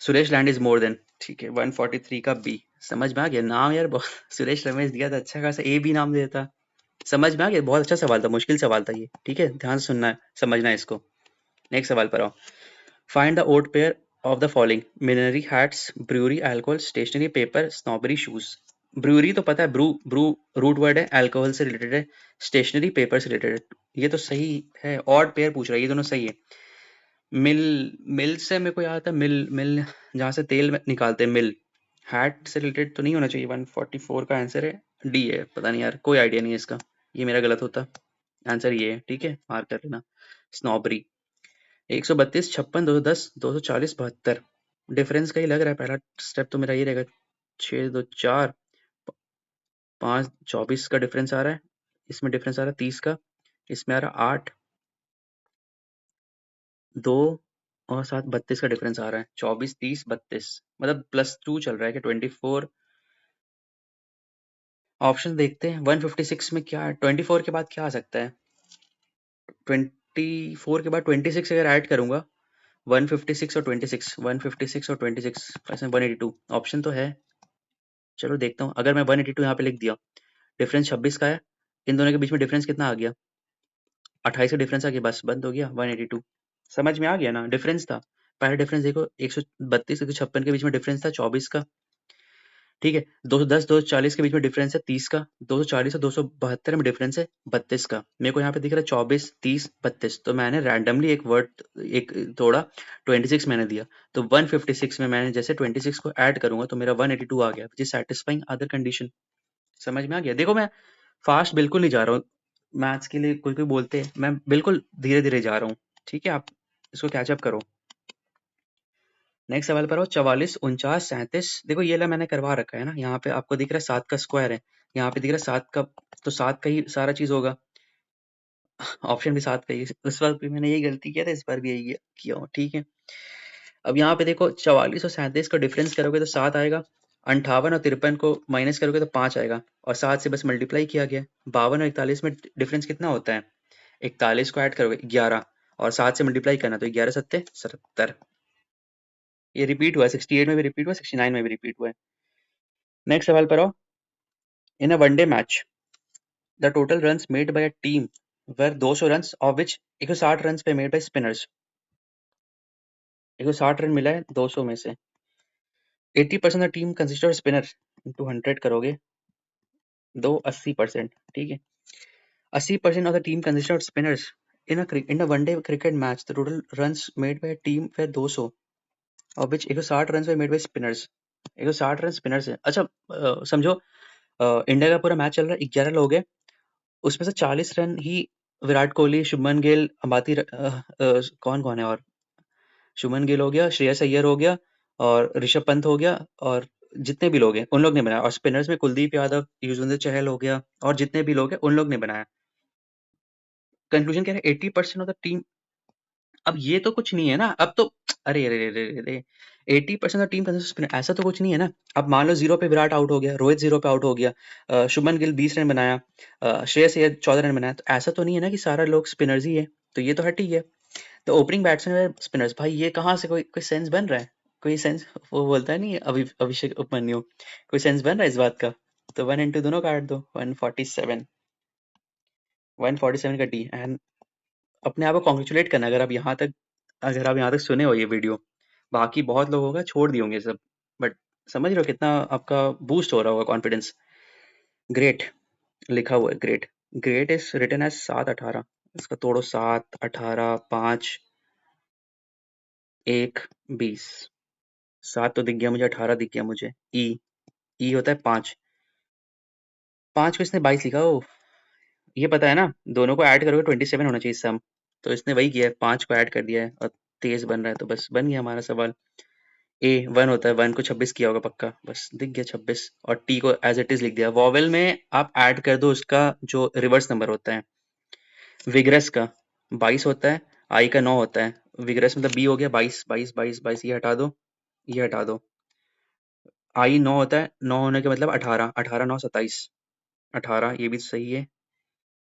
S1: Suresh land is more than, ठीक है, 143 का बी। समझ में आ गया नाम यार, बहुत सुरेश रमेश दिया था, अच्छा खासा ए बी नाम देता। समझ में आ गया, बहुत अच्छा सवाल था, मुश्किल सवाल था ये, ठीक है, ध्यान से सुनना है, समझना है इसको। नेक्स्ट सवाल पर आओ। Find the odd pair of the following, millinery hats, brewery, alcohol, stationery, paper, snobbery, shoes. Brewery तो पता है, ब्रू ब्रू रूट वर्ड है, अल्कोहल से रिलेटेड है, स्टेशनरी पेपर से रिलेटेड है, ये तो सही है। ऑड पेयर पूछ रहा है, ये दोनों सही है। मिल, मिल से मेरे को याद आता है, मिल मिल जहाँ से तेल निकालते हैं, मिल। हैट से रिलेटेड तो नहीं होना चाहिए, 144 का आंसर है, डी है, पता नहीं यार, कोई आइडिया नहीं है इसका, ये मेरा गलत होता। आंसर ये है, ठीक है, मार्क कर लेना। स्नॉबरी, 132, 56, 210, 240, 72। डिफरेंस का ही लग रहा है, पहला स्टेप तो मेरा ये रहेगा, 6 2 4 5 24 का डिफरेंस आ रहा है, इसमें डिफरेंस आ रहा है 30 का, इसमें आ रहा 8 2 और 7 32 का डिफरेंस आ रहा है, 24 30 32, मतलब +2 चल रहा है कि 24। ऑप्शन देखते हैं, 156 में क्या है, 24 के बाद क्या आ सकता है, 24 के बाद 26 अगर ऐड करूंगा, 156 और 26, 156 और 26 ऐसे 182 ऑप्शन तो है। चलो देखता हूँ, अगर मैं 182 यहाँ पे लिख दिया, डिफरेंस 26 का है, इन दोनों के बीच में डिफरेंस कितना आ गया, 28 का डिफरेंस आ गया, बस बंद हो गया 182। समझ में आ गया ना, डिफरेंस था। पहला डिफरेंस देखो, 132 156 के बीच में डिफरेंस था 24 का, ठीक है, 210 240 के बीच में डिफरेंस है 30 का, 240 और 272 में डिफरेंस है 32 का। मेरे को यहाँ पे दिख रहा है 24 30 32, तो मैंने रैंडमली एक वर्ड एक तोड़ा, 26 मैंने दिया, तो 156 में मैंने जैसे 26 को ऐड करूंगा तो मेरा 182 आ गया, which is satisfying other condition. समझ में आ गया? देखो मैं फास्ट बिल्कुल नहीं जा रहा हूँ, मैथ्स के लिए कोई कोई बोलते हैं, मैं बिल्कुल धीरे धीरे जा रहा हूँ। ठीक है, आप इसको कैचअप करो। नेक्स्ट सवाल पर आओ, 44 49 37। देखो ये ला मैंने करवा रखा है ना, यहाँ पे आपको दिख रहा है 7 का स्क्वायर है, यहाँ पे दिख रहा है 7 का, तो 7 का ही सारा चीज होगा, ऑप्शन भी 7 का ही है। उस बार भी मैंने यही गलती किया था, इस बार भी यही किया हूँ। ठीक है, अब यहाँ पे देखो 44 और 37 का डिफरेंस करोगे तो 7 आएगा, 58 और 53 को माइनस करोगे तो 5 आएगा, और 7 से बस मल्टीप्लाई किया गया। 52 और 41 में डिफरेंस कितना होता है? 41 को ऐड करोगे 11, और 7 से मल्टीप्लाई करना, तो 11 सत्ते 70। ये रिपीट हुआ है, 68 में भी रिपीट हुआ, 69 में भी रिपीट हुआ है। नेक्स्ट सवाल पर आओ, in a one day match the total runs made by a team were 200 runs, of which 160 runs पे मेड बाय स्पिनर्स। 160 रन मिला है 200 में से। 80% the team consist of spinner, into 100 करोगे, दो 80%। ठीक है, 80% of the team consist of spinners in a one day cricket match the total runs made by team were 200, of which 160 runs were made by spinners. 160 run spinners है। अच्छा समझो, India का पूरा match चल रहा है, 11 लोग हैं, उसमें से 40 रन ही विराट कोहली, शुभमन गिल, कौन कौन है, और शुभमन गिल हो गया, श्रेयस अय्यर हो गया, और ऋषभ पंत हो गया, और जितने भी लोग हैं उन लोग ने बनाया, और स्पिनर्स में कुलदीप यादव, युजवेंद्र चहल हो गया, और जितने भी लोग हैं उन लोग ने बनाया। कंक्लूजन क्या है? 80% ऑफ द टीम। अब ये तो कुछ नहीं है ना, अब तो अरे अरे अरे अरे, 80% ऑफ टीम कंसिस्ट, ऐसा तो कुछ नहीं है ना। अब मान लो 0 पे विराट आउट हो गया, रोहित 0 पे आउट हो गया, शुभमन गिल 20 रन बनाया, श्रेयस अय्यर 14 रन बनाया, तो ऐसा तो नहीं है ना कि सारा लोग स्पिनर्स ही है, तो ये तो हटी है। तो ओपनिंग बैट्समैन स्पिनर्स, भाई ये कहाँ से कोई कोई सेंस बन रहा है? कोई सेंस, वो बोलता है नहीं अभिषेक उपमन्यु, कोई सेंस बन रहा है इस बात का? तो 1 इंटू दोनों काट दो, 147, 147 का डी। एंड अपने आप को कॉन्ग्रेचुलेट करना, अगर आप यहाँ तक सुने हो ये वीडियो। बाकी बहुत लोग होगा छोड़ दिए होंगे सब, बट समझ रहे हो कितना आपका बूस्ट हो रहा होगा कॉन्फिडेंस। ग्रेट लिखा हुआ है, great. Great is written as 7 18, इसका तोड़ो, 7 18 5 1 20। 7 तो दिख गया मुझे, 18 दिख गया मुझे। ई होता है 5, 5 को इसने 22 लिखा। ओ, ये पता है ना, दोनों को ऐड करोगे 27 होना चाहिए सम, तो इसने वही किया है, 5 को ऐड कर दिया है, और 23 बन रहा है, तो बस बन गया हमारा सवाल। ए 1 होता है, 1 को 26 किया होगा पक्का, बस दिख गया 26, और टी को एज इट इज लिख दिया। वॉवेल में आप ऐड कर दो उसका जो रिवर्स नंबर होता है। विग्रस का 22 होता है, आई का 9 होता है, विग्रस मतलब बी हो गया 22 22 22 22, ये हटा दो, ये हटा दो। आई 9 होता है, 9 होने के मतलब 18, 18 9 27, 18, ये भी सही है।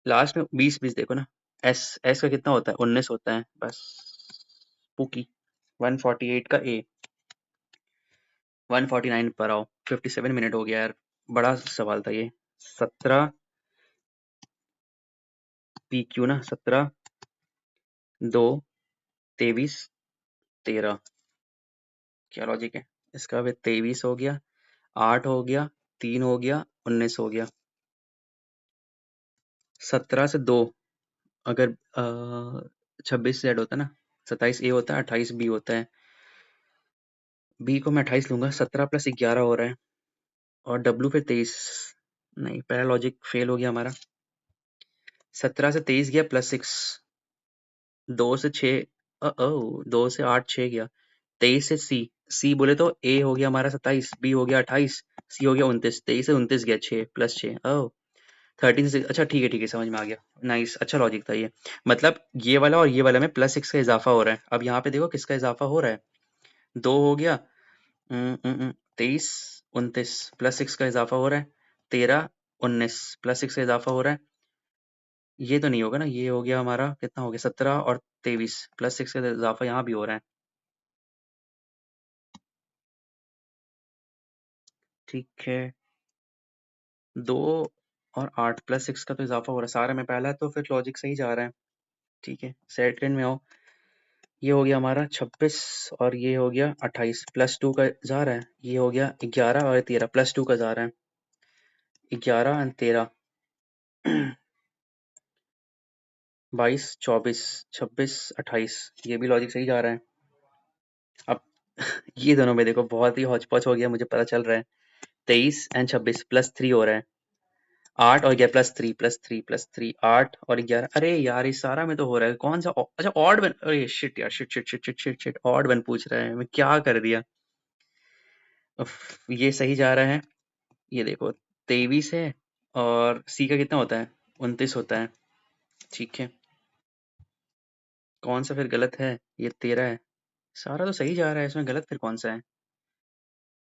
S1: लास्ट में 20 20 देखो ना, एस एस का कितना होता है? 19 होता है, बस पुकी। 148 का ए, 149 पर आओ, 57 मिनट हो गया यार, बड़ा सवाल था ये। 17 पी क्यू ना, 17 2 23 13, क्या लॉजिक है इसका? भी 23 हो गया, 8 हो गया, 3 हो गया, 19 हो गया। 17 से 2, अगर 26 से ऐड होता है ना, 27 ए होता है, 28 बी होता है। बी को मैं 28 लूंगा, 17 प्लस 11 हो रहा है, और डब्ल्यू फिर 23। नहीं, पहला लॉजिक फेल हो गया हमारा। 17 से 23 गया, प्लस 6, 2 से 6, 2 से 8 6 गया, 23 से सी, सी बोले तो ए हो गया हमारा 27, बी हो गया 28, सी हो गया 29, 23 से 29 गया, 6 प्लस 6, 13 से, अच्छा ठीक है समझ में आ गया। नाइस, अच्छा लॉजिक था ये। मतलब ये वाला और ये वाला में प्लस 6 का इजाफा हो रहा है। अब यहाँ पे देखो किसका इजाफा हो रहा है, 2 हो गया, 23 29 प्लस 6 का इजाफा हो रहा है, 13 19 प्लस 6 का इजाफा हो रहा है। ये तो नहीं होगा ना, ये हो गया हमारा, कितना हो गया, 17 और 23 प्लस 6 का इजाफा यहाँ भी हो रहा है। ठीक है, 2 और 8 प्लस 6 का तो इजाफा हो रहा है सारे में, पहला तो फिर लॉजिक सही जा रहा है। ठीक है, सेकंड में आओ, ये हो गया हमारा 26 और ये हो गया 28 +2 का जा रहा है, ये हो गया 11 और 13 +2 का जा रहा है, 11 और 13 22 24 26 28, ये भी लॉजिक सही जा रहा है। अब ये दोनों में देखो बहुत ही हौच पौच हो गया, मुझे पता चल रहा है। 23 एंड 26 +3 हो रहा है, 8 और 11 +3 8 और 11। अरे यार इस सारा में तो हो रहा है, कौन सा अच्छा ऑड वन, अरे शिट यार, shit shit shit shit shit shit, odd one पूछ रहा है, मैं क्या कर दिया। ये सही जा रहा है, ये देखो 23 है और सी का कितना होता है, 29 होता है, ठीक है। कौन सा फिर गलत है, ये 13 है, सारा तो सही जा रहा है, इसमें गलत फिर कौन सा है।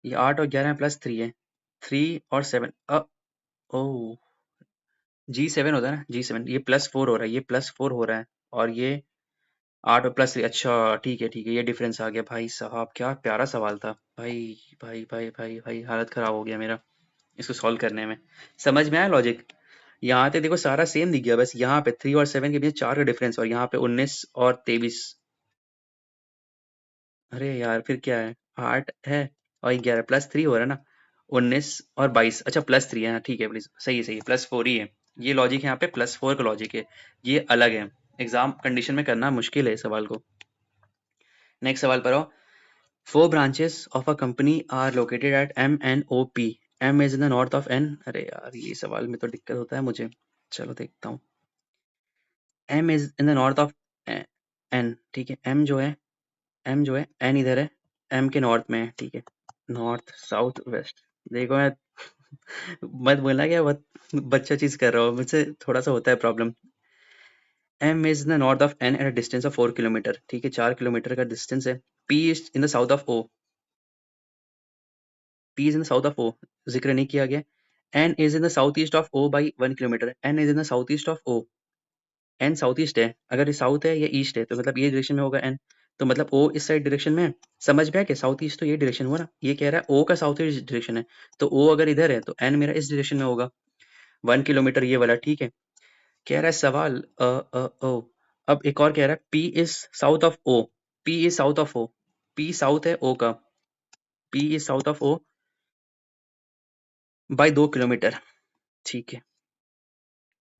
S1: ये 8 और 11 +3 है, 3 और 7 ओ G7 होता है ना, G7, ये +4 हो रहा है, ये +4 हो रहा है, और ये 8 और +3, अच्छा ठीक है, ये डिफरेंस आ गया। भाई साहब क्या प्यारा सवाल था भाई, भाई भाई भाई भाई हालत खराब हो गया मेरा इसको सॉल्व करने में। समझ में आया लॉजिक, यहाँ पे देखो सारा सेम दिख गया, बस यहाँ पे 3 और 7 के बीच 4 का डिफरेंस, और यहाँ पे 19 और 23। अरे यार फिर क्या है, 8 है और 11 +3 हो रहा है ना, 19 और 22, अच्छा +3 है, हाँ, ठीक है प्लीज, सही है, +4 ही है। ये लॉजिक है, यहाँ पे +4 का लॉजिक है, ये अलग है, एग्जाम कंडीशन में करना मुश्किल है इस सवाल को। नेक्स्ट सवाल पर आओ। 4 branches of a company are located at M and O P. M is in the north of N। अरे यार ये सवाल में तो दिक्कत होता है मुझे, चलो देखता हूँ। M is in the north of N, ठीक है, M जो है N इधर है, M के नॉर्थ में है, ठीक है, नॉर्थ साउथ वेस्ट। देखो मैं मत बोलना क्या बहुत बच्चा चीज कर रहा हूँ, मुझसे थोड़ा सा होता है problem. M is in the north of N at a distance of 4 kilometre, ठीक है, 4 किलोमीटर का डिस्टेंस है। P is in the south of O, P is in the south of O, जिक्र नहीं किया गया। N is in the southeast of O by 1 kilometre, N is in the southeast of O, N south east है, अगर ये south है या east है तो मतलब ये डायरेक्शन में होगा N, तो मतलब O इस साइड डायरेक्शन में है। समझ में आया कि साउथ ईस्ट तो ये डायरेक्शन हुआ ना, ये कह रहा है O का साउथ ईस्ट डायरेक्शन है, तो O अगर इधर है तो N मेरा इस डायरेक्शन में होगा, 1 किलोमीटर ये वाला, ठीक है। कह रहा है सवाल ओ, अब एक और कह रहा है P is south of O, P is south of O, P south है O का, P is south of O by 2 kilometre, ठीक है।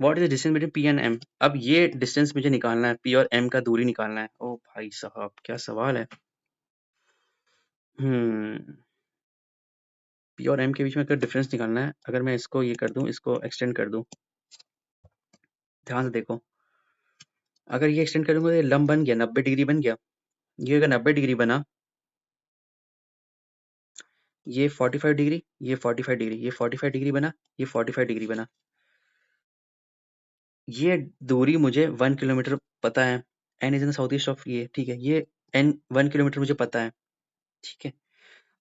S1: What is the distance between P and M, अब ये डिस्टेंस मुझे निकालना है, P और M का दूरी निकालना है। ओ भाई साहब क्या सवाल है। हम्म, P और M के बीच में अगर डिफरेंस निकालना है, अगर मैं इसको ये कर दूं, इसको एक्सटेंड कर दूं, ध्यान से देखो, अगर ये एक्सटेंड करूंगा तो ये लंब बन गया, 90 डिग्री बन गया। ये अगर 90 डिग्री बना, ये 45 डिग्री, ये 45 डिग्री, ये 45 डिग्री बना, ये 45 डिग्री बना। ये दूरी मुझे 1 किलोमीटर पता है, N is in south east of ये, ठीक है, ये N 1 किलोमीटर मुझे पता है, ठीक है।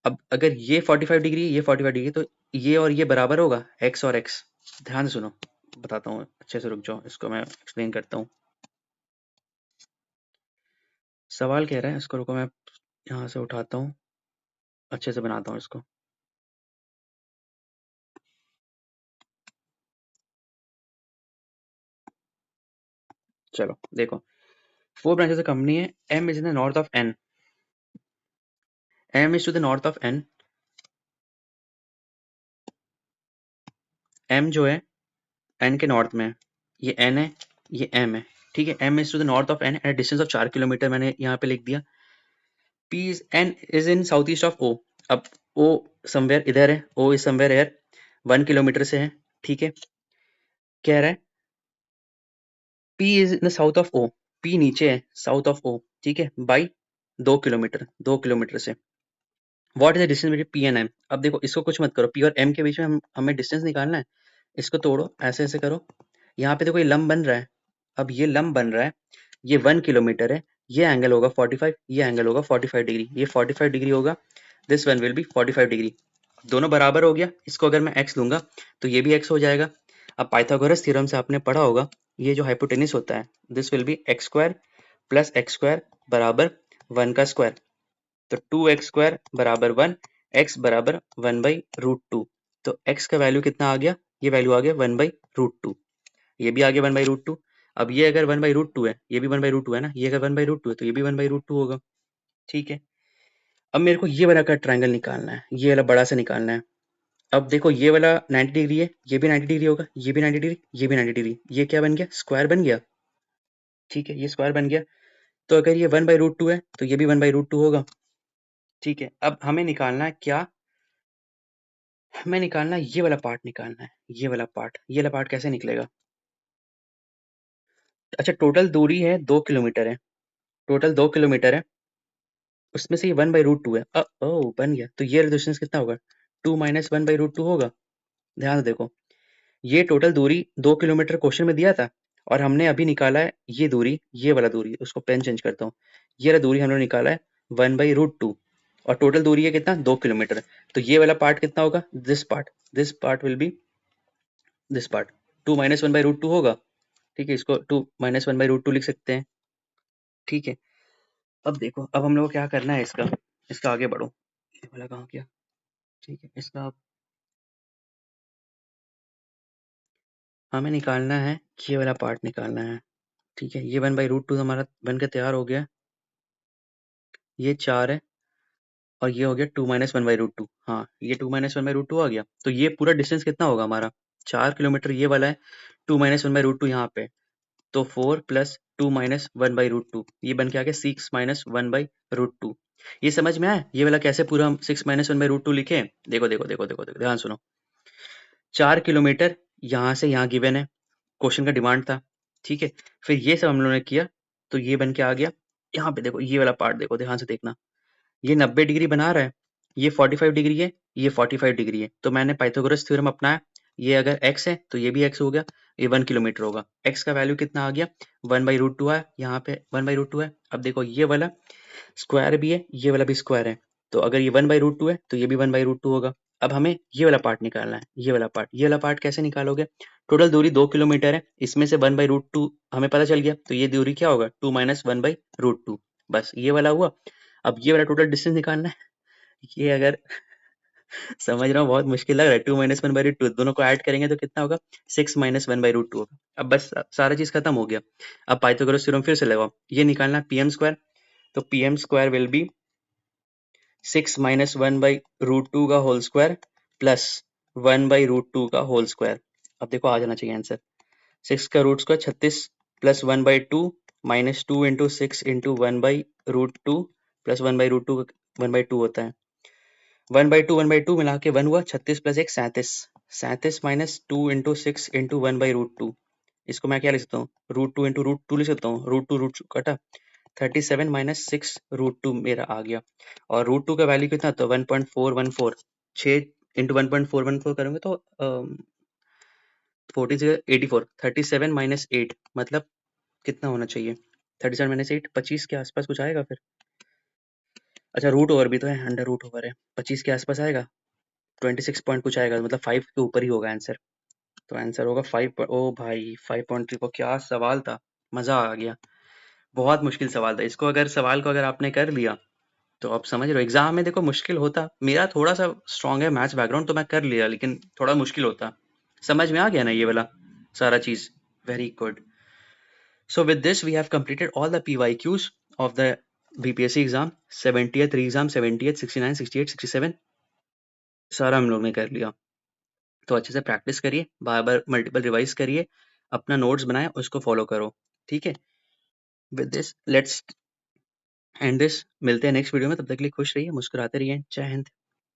S1: अब अगर ये 45 डिग्री, ये 45 डिग्री, तो ये और ये बराबर होगा, x और x। ध्यान से सुनो, बताता हूँ अच्छे से, रुक जाओ, इसको मैं एक्सप्लेन करता हूँ। सवाल कह रहा है, इसको रुको मैं यहाँ से उठाता हूँ, अच्छे से बनाता हूँ इसको। चलो देखो, 4 ब्रांचेस ऑफ कंपनी है, M is in the north of N, M is to the north of N, M जो है N के नॉर्थ में है, ये N है, ये M है, ठीक है। M is to the north of N at distance of 4 kilometre, मैंने यहाँ पे लिख दिया। P is N is in south east of O, अब O समवेयर इधर है, O is somewhere here, 1 kilometre से है, ठीक है। कह रहा है P is in the south of O, P नीचे है साउथ ऑफ O, ठीक है, बाई 2 किलोमीटर, 2 किलोमीटर से। What is the distance between P and M, अब देखो इसको कुछ मत करो, P और M के बीच में हमें डिस्टेंस निकालना है, इसको तोड़ो, ऐसे ऐसे करो, यहाँ पे देखो ये लंब बन रहा है, अब ये लंब बन रहा है, ये 1 किलोमीटर है, ये एंगल होगा 45, ये एंगल होगा 45 डिग्री, ये 45 डिग्री होगा, this one will be 45 degree, दोनों बराबर हो गया। इसको अगर मैं x लूंगा तो ये भी x हो जाएगा। अब पाइथागोरस थ्योरम से आपने पढ़ा होगा, ये जो हाइपोटेनिस होता है, this will be x square plus x square बराबर 1 का स्क्वायर, तो 2x स्क्वायर बराबर 1, x बराबर 1/√2, तो x का वैल्यू कितना आ गया, ये वैल्यू आ गया 1/√2, ये भी आ गया 1/√2। अब ये अगर 1/√2 है, ये भी 1/√2 है ना, ये अगर 1/√2 है तो ये भी 1/√2 होगा। ठीक है, अब मेरे को ये वाला का ट्रायंगल निकालना है, ये वाला बड़ा सा निकालना है। अब देखो ये वाला 90 डिग्री है, ये भी 90 डिग्री होगा, ये भी 90 डिग्री, ये भी 90 डिग्री, ये क्या बन गया, स्क्वायर बन गया। ठीक है, ये स्क्वायर बन गया। तो अगर ये 1/√2 है तो ये भी 1/√2 होगा। ठीक है, अब हमें निकालना है क्या, हमें निकालना है ये वाला पार्ट निकालना है, ये वाला पार्ट, ये वाला पार्ट कैसे निकलेगा। अच्छा, टोटल दूरी है 2 किलोमीटर है, टोटल 2 किलोमीटर है, उसमें से ये 1/√2 है। ओ बन गया, तो ये डिस्टेंस कितना होगा, 2 माइनस 1/√2 होगा। ध्यान से देखो, ये टोटल दूरी 2 किलोमीटर क्वेश्चन में दिया था, और हमने अभी निकाला है ये दूरी, ये वाला दूरी, उसको पेन चेंज करता हूँ, ये वाला दूरी हमने निकाला है 1/√2, और टोटल दूरी है कितना, 2 किलोमीटर। तो ये वाला पार्ट कितना होगा, this part will be this part, 2 minus 1/√2 होगा। ठीक है, इसको 2 माइनस 1/√2 लिख सकते हैं। ठीक है, अब देखो, अब हम लोग को क्या करना है, इसका इसका आगे बढ़ो, ये वाला कहाँ गया। ठीक है, इसका हमें निकालना है, ये वाला पार्ट निकालना है। ठीक है, ये 1/√2 हमारा बनकर तैयार हो गया, ये 4 है, और ये हो गया 2 माइनस 1/√2। हाँ, ये 2 माइनस 1/√2 आ गया। तो ये पूरा डिस्टेंस कितना होगा हमारा, 4 किलोमीटर ये वाला है, 2 माइनस 1/√2 यहाँ पे, तो 4 प्लस 2 माइनस 1/√2, ये बन के आ गया 6 माइनस 1/√2। ये समझ में आया, ये वाला कैसे पूरा हम 6 माइनस 1/√2 लिखे। देखो देखो देखो देखो देखो, ध्यान सुनो, 4 किलोमीटर यहाँ से यहाँ गिवन है, क्वेश्चन का डिमांड था। ठीक है, फिर ये सब हम लोगों ने किया, तो ये बन के आ गया। यहाँ पे देखो, ये वाला पार्ट देखो, ध्यान से देखना, ये 90 डिग्री बना रहा है, ये 45 डिग्री है, ये 45 डिग्री है, तो मैंने पाइथागोरस थ्योरम अपनाया। ये अगर x है तो ये भी x हो गया, ये 1 किलोमीटर होगा, x का वैल्यू कितना आ गया, 1/√2 है, यहाँ पे 1/√2 है। अब देखो, ये वाला स्क्वायर भी है, ये वाला भी स्क्वायर है, तो अगर ये 1/√2 है तो ये भी 1/√2 होगा। अब हमें ये वाला पार्ट निकालना है, ये वाला पार्ट, ये वाला पार्ट कैसे निकालोगे, टोटल दूरी 2 किलोमीटर है, इसमें से 1/√2 हमें पता चल गया, तो ये दूरी क्या होगा, 2 माइनस 1/√2, बस ये वाला हुआ। अब ये वाला टोटल डिस्टेंस निकालना है, ये अगर समझ रहा हूँ बहुत मुश्किल लग रहा है, 2 माइनस 1/√2 दोनों को ऐड करेंगे तो कितना होगा, 6 माइनस 1/√2 होगा। अब बस सारा चीज खत्म हो गया। अब पाइथागोरस थ्योरम फिर से लगाओ, ये निकालना है पीएम स्क्वायर, तो PM square will be 6 minus 1/√2 का होल स्क्वायर प्लस 1/√2 का होल स्क्वायर। अब देखो आ जाना चाहिए आंसर, 6 का root square 36 plus 1/2 minus 2 into 6 into 1/√2 plus 1/√2 1/2 होता है, 1/2 मिला के 1 हुआ, 36 प्लस 1 37, 37 माइनस 2 इंटू 6 इंटू 1/√2, इसको मैं क्या लिख सकता हूँ, √2 इंटू √2 लिख सकता हूँ, √2 रूट कटा, 37 माइनस 6 √2 मेरा आ गया, और √2 का वैल्यू कितना था, 1.414, 6 इंटू 1.414 करोगे तो 40 से 84, 37 माइनस 8 मतलब कितना होना चाहिए, 37 माइनस 8 25 के आसपास कुछ आएगा फिर। अच्छा, रूट ओवर भी तो है, अंडर रूट ओवर है, 25 के आसपास आएगा, 26 पॉइंट कुछ आएगा, मतलब 5 के ऊपर ही होगा आंसर। तो आंसर होगा 5। ओ भाई 5.3 को, क्या सवाल था, मजा आ गया, बहुत मुश्किल सवाल था। इसको अगर सवाल को अगर आपने कर लिया तो आप समझ रहे हो, एग्जाम में देखो मुश्किल होता, मेरा थोड़ा सा स्ट्रांग है मैथ्स बैकग्राउंड तो मैं कर लिया, लेकिन थोड़ा मुश्किल होता। समझ में आ गया ना ये वाला सारा चीज, very good. So with this we have completed all the PYQs of the BPSC exam, 70th re exam, 70th 69 68 67 सारा हम लोग ने कर लिया। तो अच्छे से प्रैक्टिस करिए, बार बार मल्टीपल रिवाइज करिए, अपना नोट्स बनाए, उसको फॉलो करो। ठीक है, with this let's end this, मिलते हैं नेक्स्ट वीडियो में, तब तक के लिए खुश रहिए, मुस्कुराते रहिए, जय हिंद।